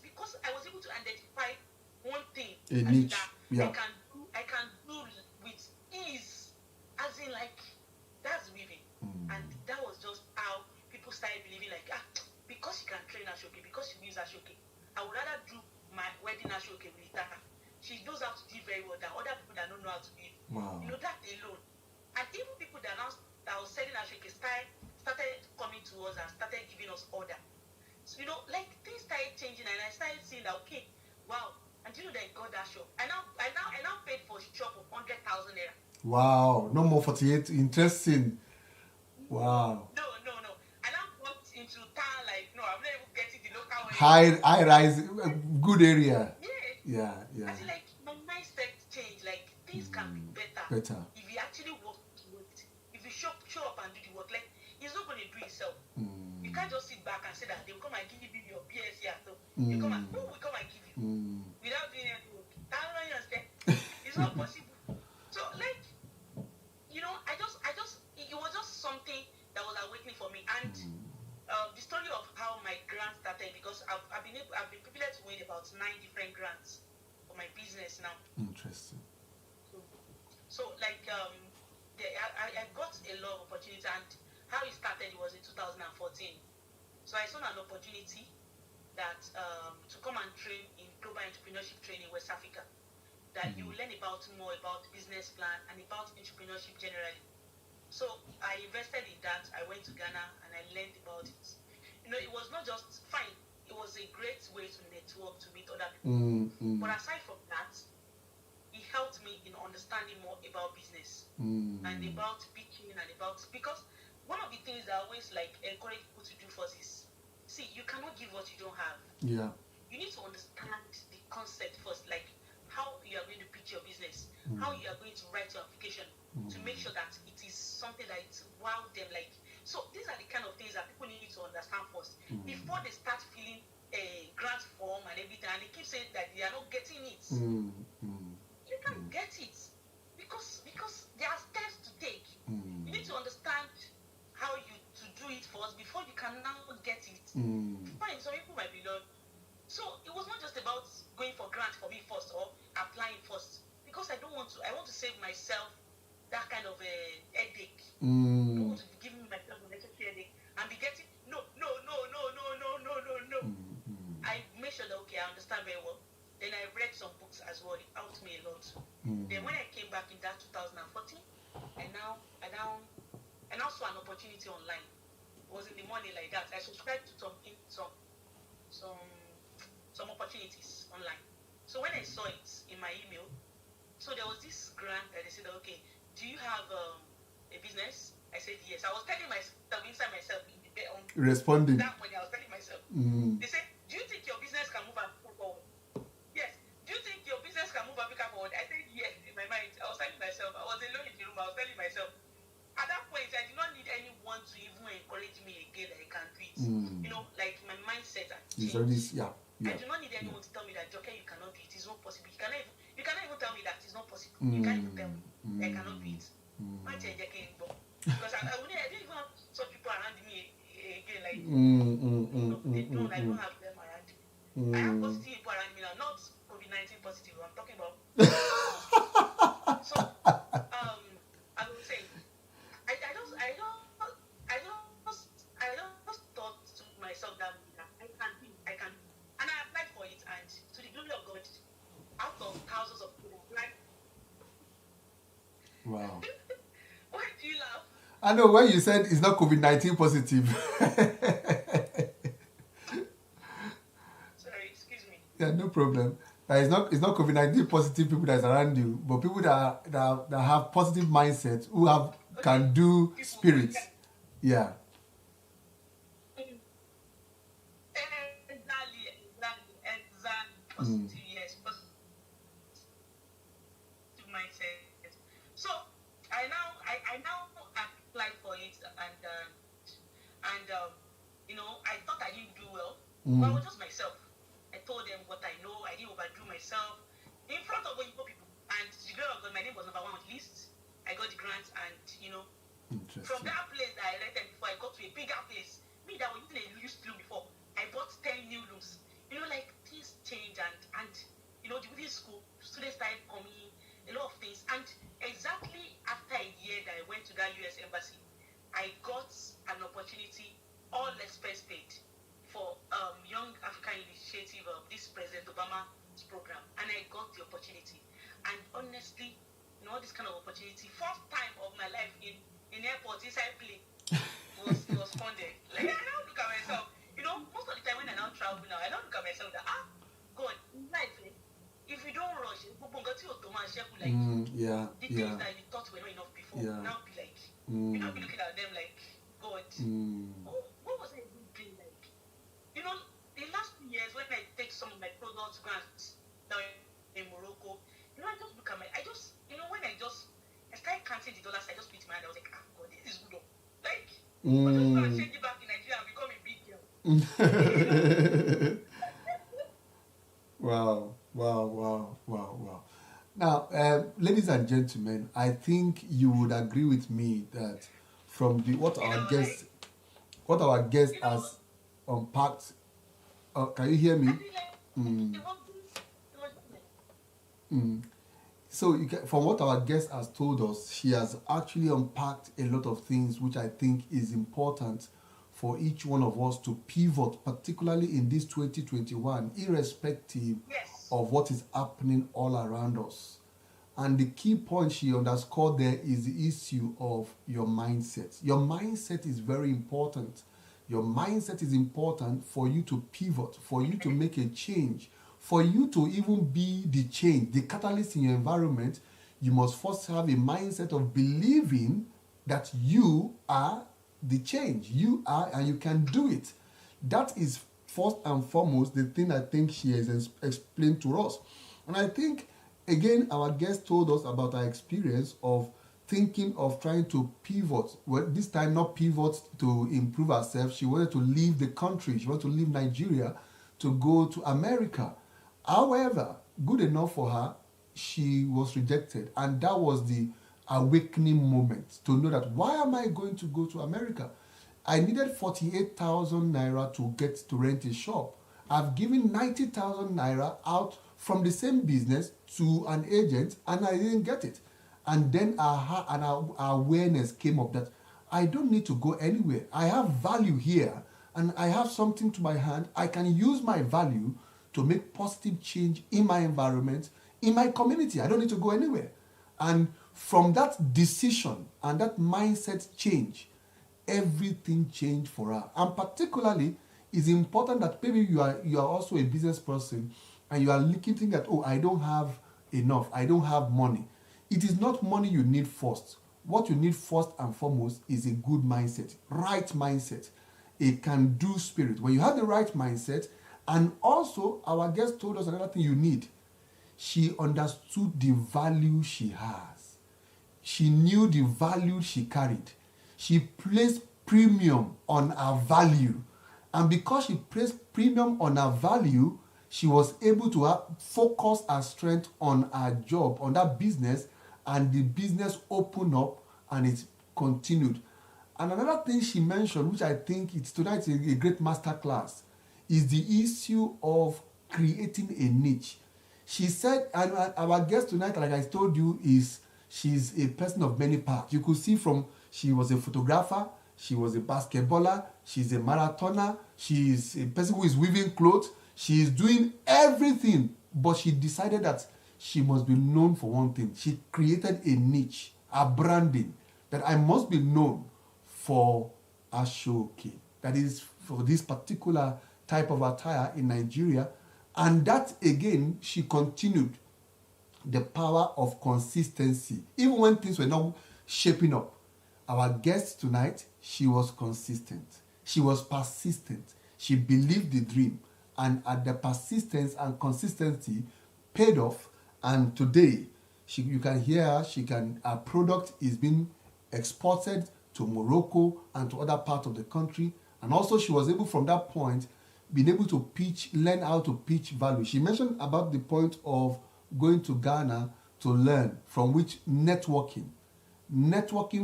Because I was able to identify one thing that I can do with ease, as in like that's weaving. And that was just how people started believing like, because you can train Ashoke, because you use Ashoke, I would rather do my wedding Ashoke with her. She knows how to do very well than other people that don't know how to do it. Wow. You know, that alone. And even people that was selling Ashoke started coming to us and started giving us order. So, you know, like things started changing, and I started seeing that, okay, wow. And you know that I got that shop. I now paid for a shop of 100,000 naira. Wow, no more 48. Interesting. Wow. No. I now walked into town like, no, I'm not even getting the local way. High rise, good area. Yeah. Yeah. I feel like things can be better if you actually work towards it. If you show up and do the work, like it's not going to do itself. You can't just sit back and say that they will come and give you your BSc at all. They come and who will come and give you without doing any work? I don't understand. It's not possible. So like, you know, it was just something that was awakening for me. And the story of how my grant started, because I've been privileged to win about 9 different grants for my business now. Interesting. So like I got a lot of opportunities, and how it started was in 2014. So I saw an opportunity that to come and train in global entrepreneurship training in West Africa, that you will learn more about business plan and about entrepreneurship generally. So I invested in that. I went to Ghana and I learned about it. You know, it was not just fine. It was a great way to network, to meet other people. But aside from that, it helped me in understanding more about business and about pitching and about, because one of the things that I always like encourage people to do first is, see, you cannot give what you don't have. Yeah. You need to understand the concept first, like how you are going to pitch your business, how you are going to write your application to make sure that it is something that it's wow them. Like, so these are the kind of things that people need to understand first before they start filling a grant form and everything, and they keep saying that they are not getting it. You can get it because there are steps to take. You need to understand how you to do it first before you can now get it. Fine, some people might be learned. So it was not just about going for grant for me first or applying first, because I want to save myself that kind of a headache. I don't want to be giving myself a necessary headache and be getting no. I make sure that okay, I understand very well. Then I read some books as well. It helped me a lot. Then when I came back in that 2014, I now saw an opportunity online. It was in the morning like that. I subscribed to some opportunities online. So when I saw it in my email, so there was this grant that they said, okay, do you have a business? I said yes. I was telling myself inside myself in the bed responding. That morning I was telling myself. They said, do you think your business can move Africa forward? Yes. Do you think your business can move Africa forward? I said yes in my mind. I was telling myself. I was alone in the room. I was telling myself. At that point, I did not need anyone to even encourage me again that I can do it. You know, like my mindset had changed. I do not need anyone to tell me that, Joker, you cannot do it. It's not possible. You cannot even tell me that it's not possible. You can't even tell me that I cannot do it. Because I didn't even have such people around me again. Like, I don't have them around me. I have positive people around me now, not COVID-19 positive. I'm talking about. So, I would say, I just thought to myself that I can, and I applied for it, and to the glory of God, out of thousands of people applied. Wow. Why do you laugh? I know when you said it's not COVID-19 positive. Sorry, excuse me. Yeah, no problem. It's not COVID-19 positive people that's around you, but people that have positive mindsets who can do spirits. Yeah. Exactly. Positive, yes, positive mindset. So I now applied for it, and you know, I thought I didn't do well, but I was just myself. I told them what I know. I didn't overdo myself in front of people. And to the glory of God, my name was number 1 on the list. I got the grant, and you know, from that place that I rented before, I got to a bigger place. Me that was using a used room before, I bought 10 new rooms. You know, like things change, and you know, within school, students started coming, a lot of things. And exactly after a year that I went to that US embassy, I got an opportunity, all expense paid, for Young African Initiative of this President Obama's program, and I got the opportunity. And honestly, you know, this kind of opportunity, first time of my life in airport inside plane was funded. Like, I now look at myself, you know, most of the time when I now travel now, I now look at myself that God, in life, if you don't rush, like the things that you thought were not enough before, now be like, you now be looking at them like, God, what was I even doing? Like, you know, the last 2 years when I take some of my products grants down in Morocco, you know, I just look at you know, I started counting the dollars. I just put in my hand. I was like, ah, God, this is good. Like, but just go and change it back in Nigeria and become a big girl. Wow, wow, wow, wow, wow. Now, ladies and gentlemen, I think you would agree with me that from what our guest has unpacked. Can you hear me? So, from what our guest has told us, she has actually unpacked a lot of things which I think is important for each one of us to pivot, particularly in this 2021, irrespective of what is happening all around us. And the key point she underscored there is the issue of your mindset. Your mindset is very important. Your mindset is important for you to pivot, for you to make a change, for you to even be the change, the catalyst in your environment. You must first have a mindset of believing that you are the change. You are, and you can do it. That is first and foremost the thing I think she has explained to us. And I think, again, our guest told us about her experience of thinking of trying to pivot. Well, this time not pivot to improve herself. She wanted to leave the country. She wanted to leave Nigeria to go to America. However, good enough for her, she was rejected. And that was the awakening moment to know that, why am I going to go to America? I needed 48,000 naira to get to rent a shop. I've given 90,000 naira out from the same business to an agent, and I didn't get it. And then our awareness came up that I don't need to go anywhere. I have value here, and I have something to my hand. I can use my value to make positive change in my environment, in my community. I don't need to go anywhere. And from that decision and that mindset change, everything changed for her. And particularly, it's important that maybe you are also a business person and you are thinking that, oh, I don't have enough, I don't have money. It is not money you need first. What you need first and foremost is a good mindset, right mindset, a can-do spirit. When you have the right mindset, and also our guest told us another thing you need. She understood the value she has. She knew the value she carried. She placed premium on her value. And because she placed premium on her value, she was able to focus her strength on her job, on that business, and the business opened up and it continued. And another thing she mentioned, which I think tonight is a great masterclass, is the issue of creating a niche. She said, and our guest tonight, like I told you, she's a person of many parts. You could see she was a photographer, she was a basketballer, she's a marathoner, she's a person who is weaving clothes, she is doing everything, but she decided that she must be known for one thing. She created a niche, a branding, that I must be known for Ashoke. That is for this particular type of attire in Nigeria. And that, again, she continued the power of consistency. Even when things were not shaping up, our guest tonight, she was consistent. She was persistent. She believed the dream. And at the persistence and consistency paid off. And today, you can hear her, her product is being exported to Morocco and to other parts of the country. And also she was able, from that point, being able to learn how to pitch value. She mentioned about the point of going to Ghana to learn, from which networking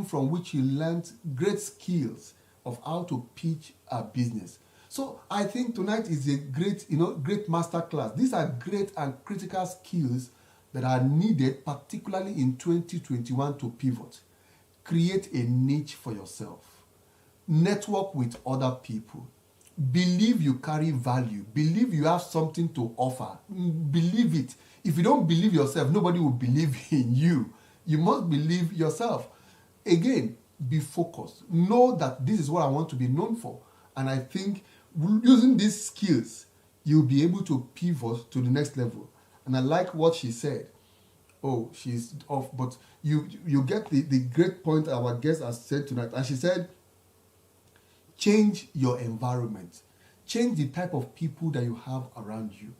from which she learned great skills of how to pitch a business. So I think tonight is a great masterclass. These are great and critical skills that are needed, particularly in 2021, to pivot. Create a niche for yourself. Network with other people. Believe you carry value. Believe you have something to offer. Believe it. If you don't believe yourself, nobody will believe in you. You must believe yourself. Again, be focused. Know that this is what I want to be known for. And I think using these skills, you'll be able to pivot to the next level. And I like what she said. Oh, she's off. But you get the great point our guest has said tonight. And she said, change your environment. Change the type of people that you have around you.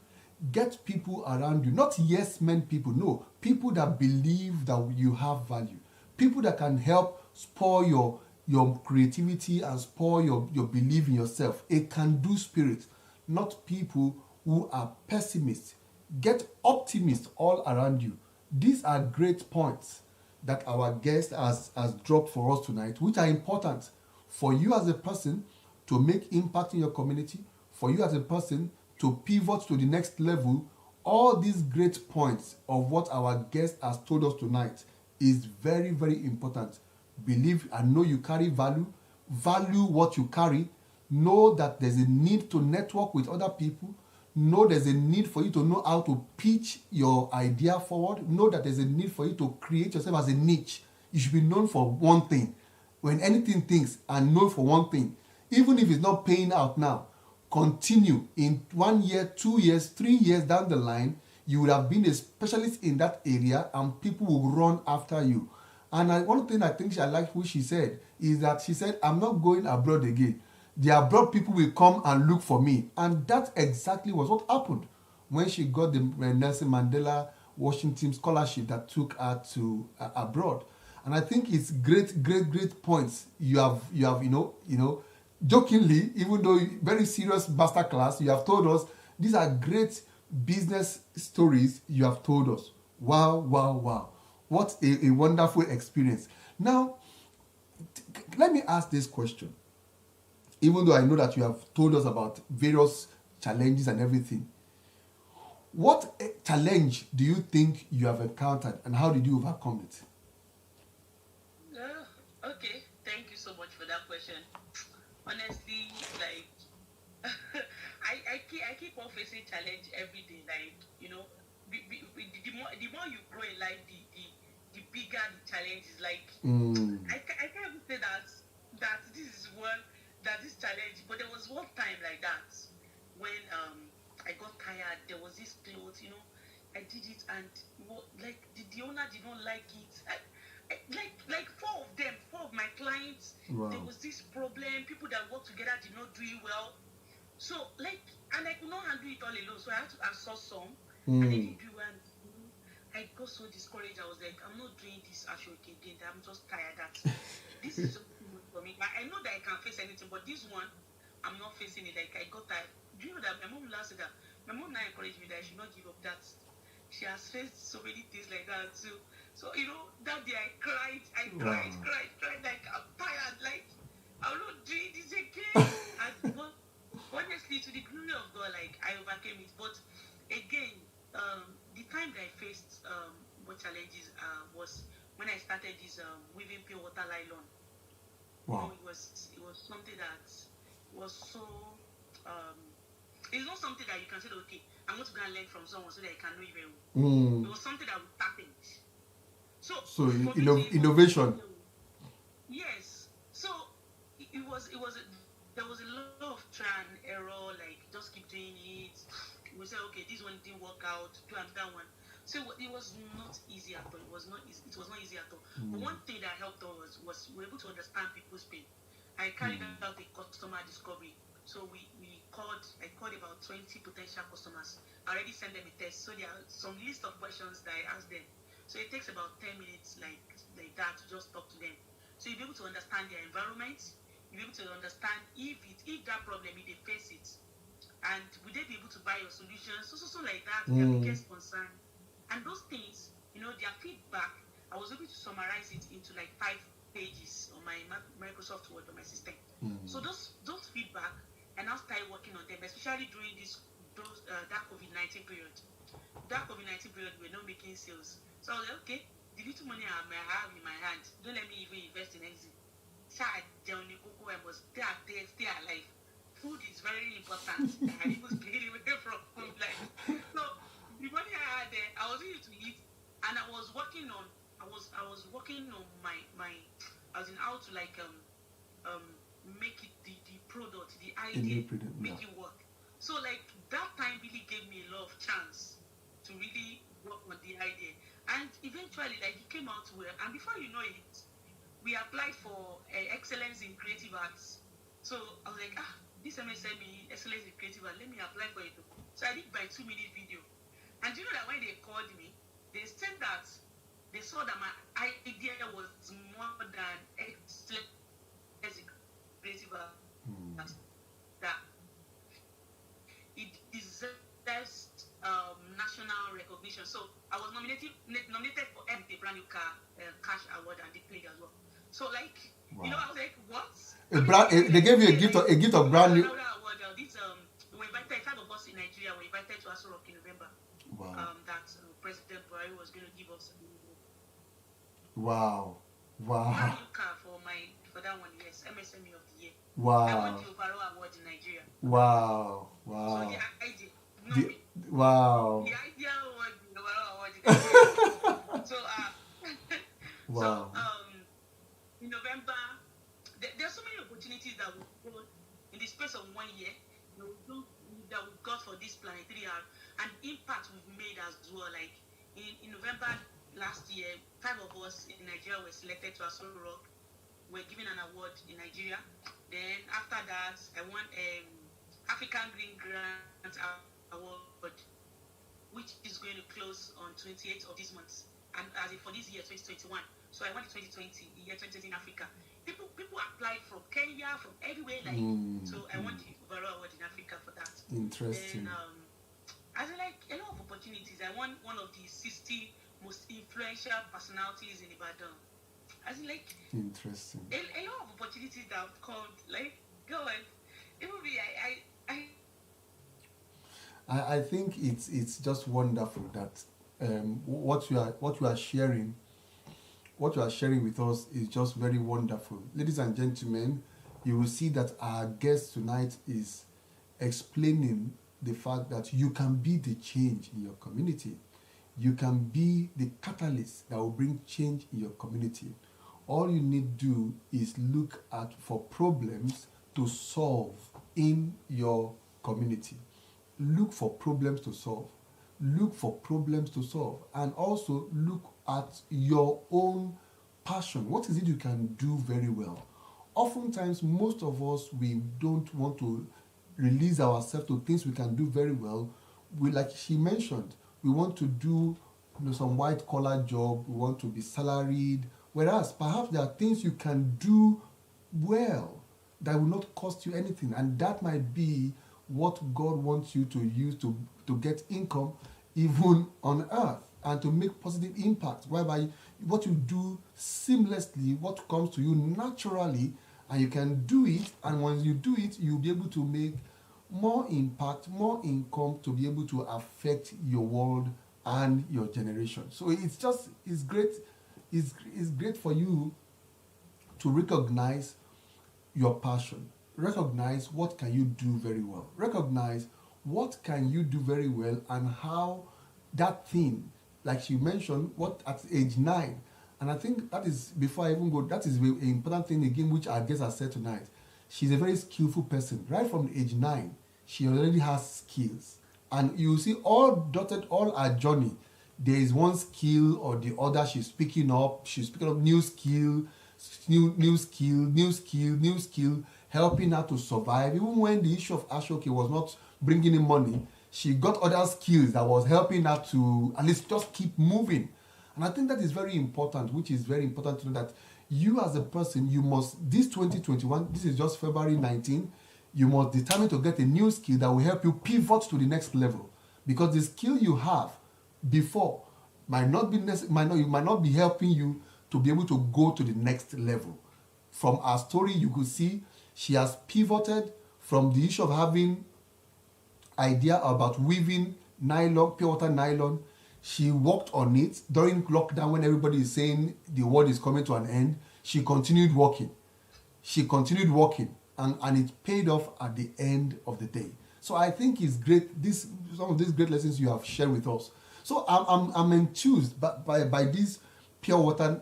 Get people around you, not yes men people, no, people that believe that you have value, people that can help spoil your creativity and spoil your belief in yourself. A can-do spirit, not people who are pessimists. Get optimists all around you. These are great points that our guest has dropped for us tonight, which are important for you as a person to make impact in your community, for you as a person to pivot to the next level. All these great points of what our guest has told us tonight is very, very important. Believe and know you carry value. Value what you carry. Know that there's a need to network with other people. Know there's a need for you to know how to pitch your idea forward. Know that there's a need for you to create yourself as a niche. You should be known for one thing. When anything thinks and known for one thing, even if it's not paying out now, continue. In 1 year, 2 years, 3 years down the line, you would have been a specialist in that area and people will run after you. And one thing I think I like what she said is that she said, I'm not going abroad again. The abroad people will come and look for me. And that exactly was what happened when she got the Nelson Mandela Washington Scholarship that took her to abroad. And I think it's great points you have jokingly, even though very serious master class, you have told us these are great business stories you have told us. Wow. What a wonderful experience. Now, let me ask this question. Even though I know that you have told us about various challenges and everything, what challenge do you think you have encountered and how did you overcome it? Okay, thank you so much for that question. Honestly, like I keep on facing challenge every day. Like, the more you grow in life, the bigger the challenge is. Like, I can't even say that this is one that this challenge. But there was one time like that when I got tired. There was this clothes, I did it and like the owner did not like it. Like four of my clients, wow. There was this problem. People that work together did not do it well. So and I could not handle it all alone. So I had to outsource some, and they didn't do well. I got so discouraged. I was like, I'm not doing this actually again. I'm just tired. That this is so much for me. I know that I can face anything, but this one, I'm not facing it. Like I got tired. Do you know that my mom last said that? My mom now encouraged me that I should not give up. That she has faced so many things like that too. So, that day I cried, like I'm tired, like I'm not doing this again. But honestly, to the glory of God, like I overcame it. But again, the time that I faced what challenges was when I started this weaving pure water nylon. Wow. It was something that was so it's not something that you can say, okay, I'm going to go and learn from someone so that I can know it very well. It was something that would happen. So innovation. Yes. So it was there was a lot of trial and error, like just keep doing it. We say, okay, this one didn't work out, do another one. So it was not easy at all. It was not easy at all. But one thing that helped us was we were able to understand people's pain. I carried out a customer discovery. So I called about 20 potential customers. I already sent them a test. So there are some list of questions that I asked them. So it takes about 10 minutes like that to just talk to them. So you'll be able to understand their environment. You'll be able to understand if that problem, if they face it. And will they be able to buy your solutions? So like that, their biggest concern. And those things, their feedback, I was able to summarize it into like 5 pages on my Microsoft Word on my system. So those feedback, and I started working on them, especially during that COVID-19 period. That COVID-19 period, we were not making sales. So I was like, okay, the little money I have in my hand, don't let me even invest in anything. So I must stay alive. Food is very important. I was getting away from food. So the money I had there, I was able to eat, and I was working on my as in how to make it the product, the idea, make it work. So that time really gave me a lot of chance to really work on the idea. And eventually, it came out well. And before you know it, we applied for excellence in creative arts. So I was like, this MSME, Excellence in Creative, and let me apply for it. So I did my 2-minute video. And you know that when they called me, they said that they saw that my idea was more than Excellence in Creative, that it deserves national recognition. So I was nominated for the brand new car cash award, and they played as well. So like, you know, I was like, what? They gave you a gift of brand new. This we invited 5 of us in Nigeria. We invited to Aso Rock in November. Wow. That President Buhari was going to give us. Wow. Brand new car for that one, yes, MSME of the year. Wow. I won the overall award in Nigeria. Wow. So the idea. Wow. The idea was the overall award in Nigeria. So wow. So in November, there are so many opportunities that we got in the space of 1 year that we got for this planetary hour, and impact we've made as well. Like in November last year, 5 of us in Nigeria were selected to Aso Rock. We're given an award in Nigeria. Then after that, I won African Green Grant Award, which is going to close on 28th of this month, and as for this year 2021. So I won the 2020 year 2020 in Africa. People applied from Kenya, from everywhere. Like so, I won the overall award in Africa for that. Interesting. And as like a lot of opportunities, I won one of the 60 most influential personalities in Ibadan. As like interesting. A lot of opportunities that have come. Like God, it will be I think it's just wonderful that what you are sharing with us is just very wonderful. Ladies and gentlemen, you will see that our guest tonight is explaining the fact that you can be the change in your community. You can be the catalyst that will bring change in your community. All you need to do is look for problems to solve in your community. Look for problems to solve. Look for problems to solve. And also look at your own passion. What is it you can do very well? Oftentimes, most of us, we don't want to release ourselves to things we can do very well. We, like she mentioned, we want to do some white-collar job. We want to be salaried. Whereas, perhaps there are things you can do well that will not cost you anything. And that might be what God wants you to use to get income even on earth and to make positive impact, whereby what you do seamlessly, what comes to you naturally, and you can do it, and when you do it, you'll be able to make more impact, more income to be able to affect your world and your generation. So it's great for you to recognize your passion. Recognize what can you do very well. Recognize what can you do very well and how that thing, like she mentioned, what at age 9, and I think that is, before I even go, that is an important thing again, which our guest has said tonight. She's a very skillful person. Right from age 9, she already has skills. And you see all our journey, there is one skill or the other she's picking up. She's picking up new skill, helping her to survive. Even when the issue of Ashoke was not bringing in money, she got other skills that was helping her to at least just keep moving. And I think that is very important, which is very important to know that you as a person, you must, this 2021, this is just February 19, you must determine to get a new skill that will help you pivot to the next level. Because the skill you have before might not be helping you to be able to go to the next level. From our story, you could see she has pivoted from the issue of having idea about weaving nylon, pure water nylon. She worked on it during lockdown when everybody is saying the world is coming to an end. She continued working. And it paid off at the end of the day. So I think it's great. Some of these great lessons you have shared with us. So I'm enthused by this pure water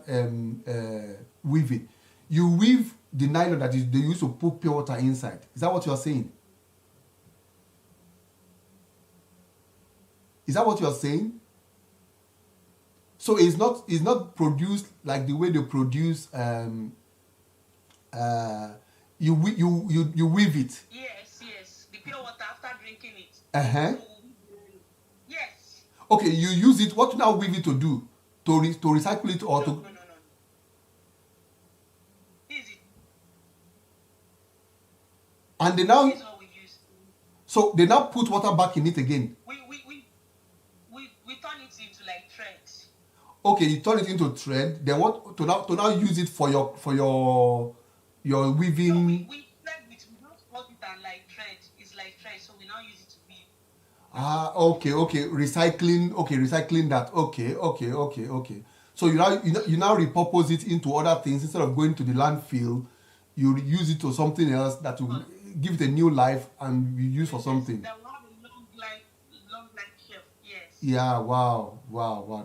weaving. You weave the nylon that they used to put pure water inside. Is that what you are saying? Is that what you are saying? So it's not produced like the way they produce. You weave it. Yes. pure water after drinking it. Uh-huh. So, yes. Okay, you use it. What now weave it to do? To recycle it or No, to... no. Easy. And they now... This is what we use. So they now put water back in it again. We turn it into like threads. Okay, you turn it into thread. Then what to now use it for your weaving? No, we thread it. We don't cut it and like thread. It's like thread, so we now use it to weave. Okay. Recycling that. Okay. So you now repurpose it into other things instead of going to the landfill. You use it to something else that will give it a new life and be used for something. That will have a long life shelf. Yes. Yeah. Wow.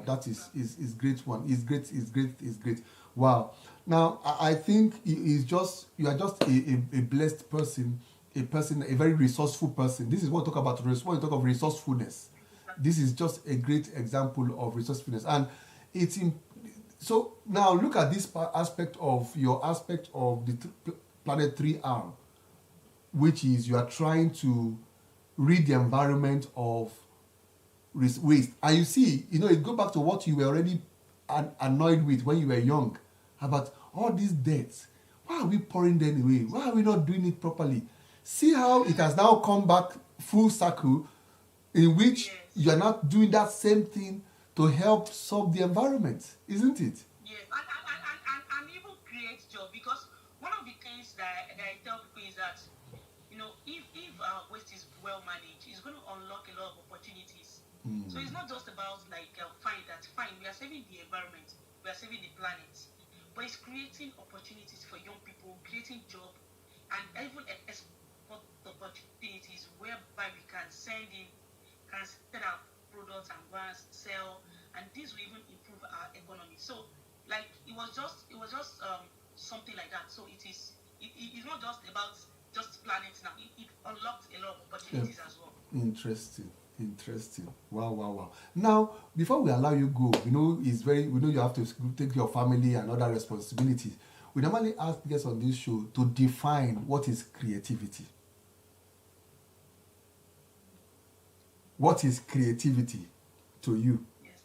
That is great one. It's great. Wow. Now I think you are just a blessed person, a very resourceful person. This is what we talk about when we talk of resourcefulness. This is just a great example of resourcefulness, and it's in. So now look at this aspect of the planet 3R, which is you are trying to rid the environment of waste. And you see, it goes back to what you were already annoyed with when you were young about all these debts. Why are we pouring them away? Why are we not doing it properly? See how it has now come back full circle, in which you are not doing that same thing to help solve the environment, isn't it? Yes, and even create job, because one of the things that I tell people is that, if our waste is well managed, it's going to unlock a lot of opportunities. So it's not just about fine, we are saving the environment, we are saving the planet, but it's creating opportunities for young people, creating job, and even export opportunities whereby we can send our products and go and sell, and this will even improve our economy. So, like, it was just something like that. So it's not just about just planets now. It unlocked a lot of opportunities as well. Interesting. Wow. Now, before we allow you go, we know you have to take your family and other responsibilities. We normally ask guests on this show to define what is creativity. What is creativity to you? Yes.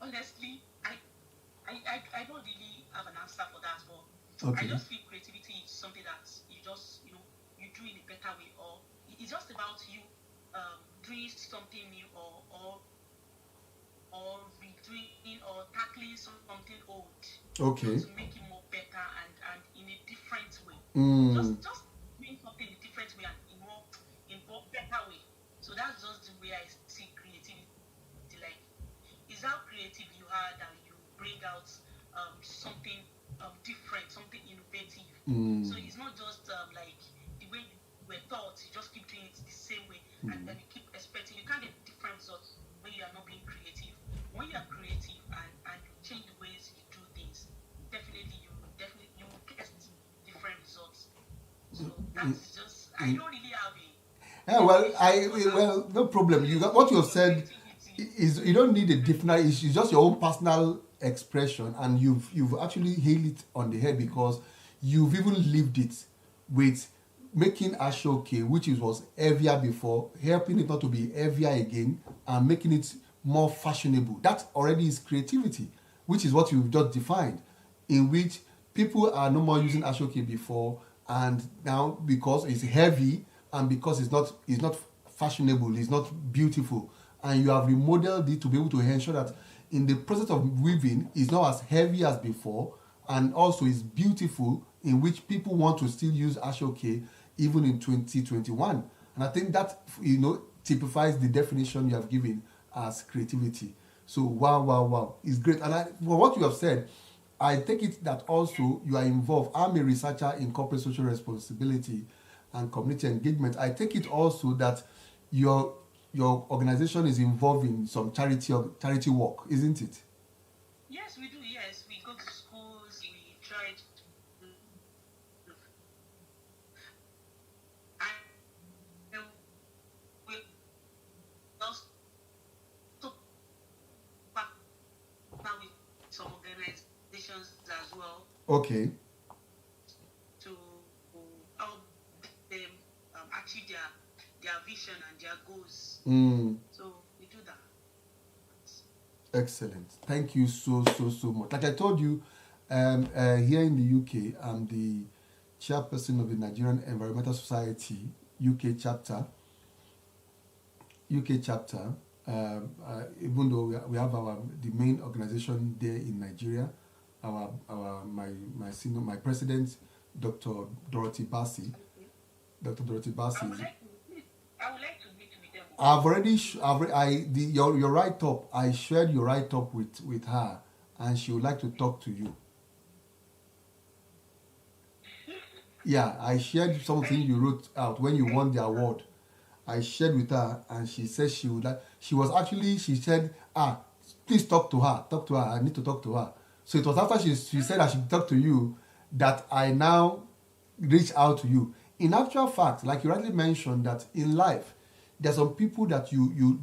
Honestly, I don't really have an answer for that, but Okay. I just feel creativity is something that you just you do in a better way, or it's just about you doing something new, or redoing or tackling something old. Okay. To make it more better and in a different way. Just doing something in a different way and in more better way. So that's just the way I see creativity. Like, is how creative you are that you bring out something different, something innovative. So it's not just like the way you were taught, you just keep doing it the same way, and then you keep expecting. You can't get different results when you are not being creative. When you are creative and you change the ways you do things, definitely you will get different results. So that's just, I don't really have well, no problem. What you have said is you don't need a different. It's just your own personal expression, and you've actually hit it on the head, because you've even lived it with making Ashoke, which was heavier before, helping it not to be heavier again, and making it more fashionable. That already is creativity, which is what you've just defined, in which people are no more using Ashoke before, and now because it's heavy and because it's not fashionable, it's not beautiful, and you have remodeled it to be able to ensure that in the process of weaving, it's not as heavy as before, and also it's beautiful, in which people want to still use Ashoke even in 2021. And I think that typifies the definition you have given as creativity. So wow, it's great. And for what you have said, I take it that also you are involved. I'm a researcher in corporate social responsibility and community engagement. I take it also that your organization is involved in some charity work, isn't it? Yes, we do. Yes, we go to schools. We try to, and we also partner with some organizations as well. Okay. To their goals. Mm. So we do that. Excellent. Thank you so much. Like I told you, here in the UK, I'm the chairperson of the Nigerian Environmental Society UK chapter. Even though we have the main organization there in Nigeria, my president, Dr. Dorothy Bassi. Dr. Dorothy Bassi. I would like to meet with them. Your write up. I shared your write up with her, and she would like to talk to you. Yeah, I shared something you wrote out when you won the award. I shared with her, and she said she would like. She said, please talk to her. Talk to her. I need to talk to her. So it was after she said I should talk to you that I now reached out to you. In actual fact, like you rightly mentioned, that in life, there's some people that you know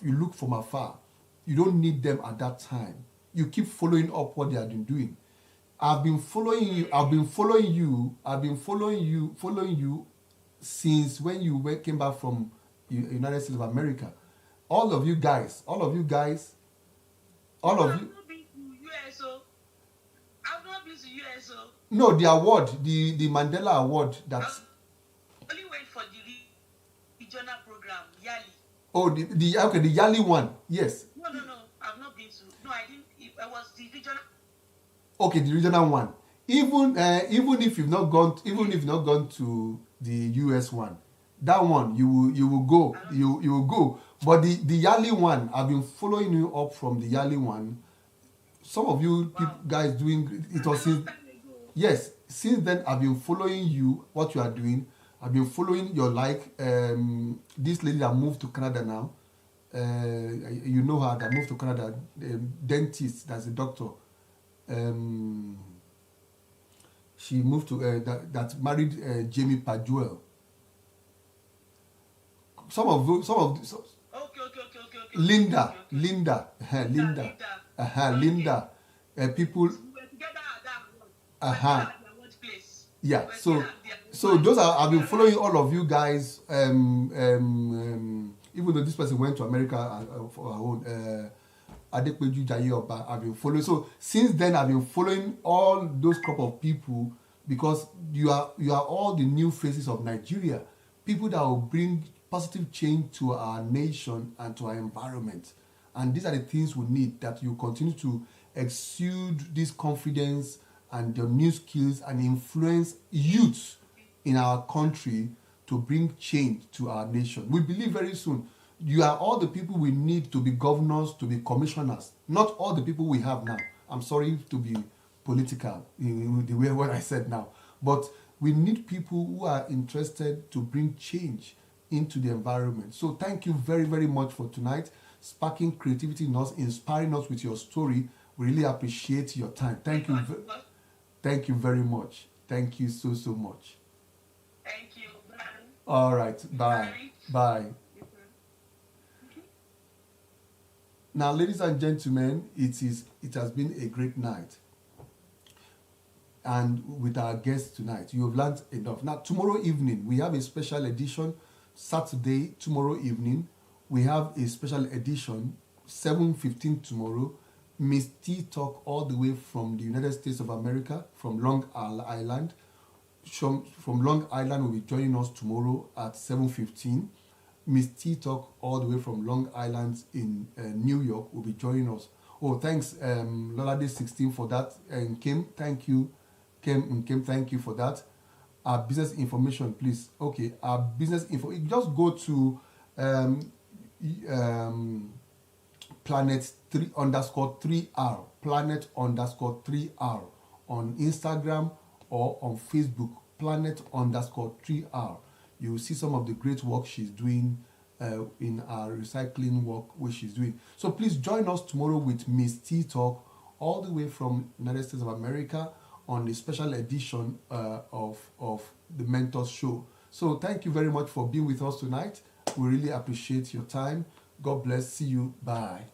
you look from afar. You don't need them at that time. You keep following up what they have been doing. I've been following you since when you came back from United States of America. All of you guys. I've not been to USO. I've not been to USO. No, the award, the Mandela Award. That's only went for the regional program, Yali. Oh, the Yali one. Yes. No. I've not been to. No, I didn't. It was the regional. Okay, the regional one. Even if you've not gone to the US one, that one you will go. You will go. But the Yali one, I've been following you up from the Yali one. Some of you guys doing it was since. Yes, since then I've been following you, what you are doing. I've been following your this lady that moved to Canada now. You know her that moved to Canada, dentist, that's a doctor. She moved to that married Jamie Paduel. Okay. Linda. Linda. People. We were together at that workplace. Yeah. So those I've been following all of you guys. Even though this person went to America for her own. Adepeju Jaye Oba, I've been following. So since then, I've been following all those crop of people because you are all the new faces of Nigeria, people that will bring positive change to our nation and to our environment. And these are the things we need, that you continue to exude this confidence and your new skills and influence youth in our country to bring change to our nation. We believe very soon you are all the people we need to be governors, to be commissioners, not all the people we have now. I'm sorry to be political in the way what I said now, but we need people who are interested to bring change into the environment. So thank you very, very much for tonight, sparking creativity in us, inspiring us with your story. We really appreciate your time. Thank you very much. Thank you so much. Thank you. Bye. All right. Bye. Now, ladies and gentlemen, it has been a great night. And with our guests tonight, you have learned enough. Now, tomorrow evening, we have a special edition. Saturday, tomorrow evening, we have a special edition, 7:15 tomorrow. Miss T Talk, all the way from the United States of America, from Long Island. From Long Island will be joining us tomorrow at 7:15. Miss T Talk, all the way from Long Island in New York, will be joining us. Oh, thanks, Lolade 16 for that. And Kim, thank you. Kim, thank you for that. Our business information, please. Okay, our business info. Just go to planet 3_3R, planet _3R on Instagram or on Facebook, planet _3R. You will see some of the great work she's doing in our recycling work, which she's doing. So please join us tomorrow with Miss T Talk, all the way from United States of America, on the special edition of the Mentors Show. So thank you very much for being with us tonight. We really appreciate your time. God bless. See you. Bye.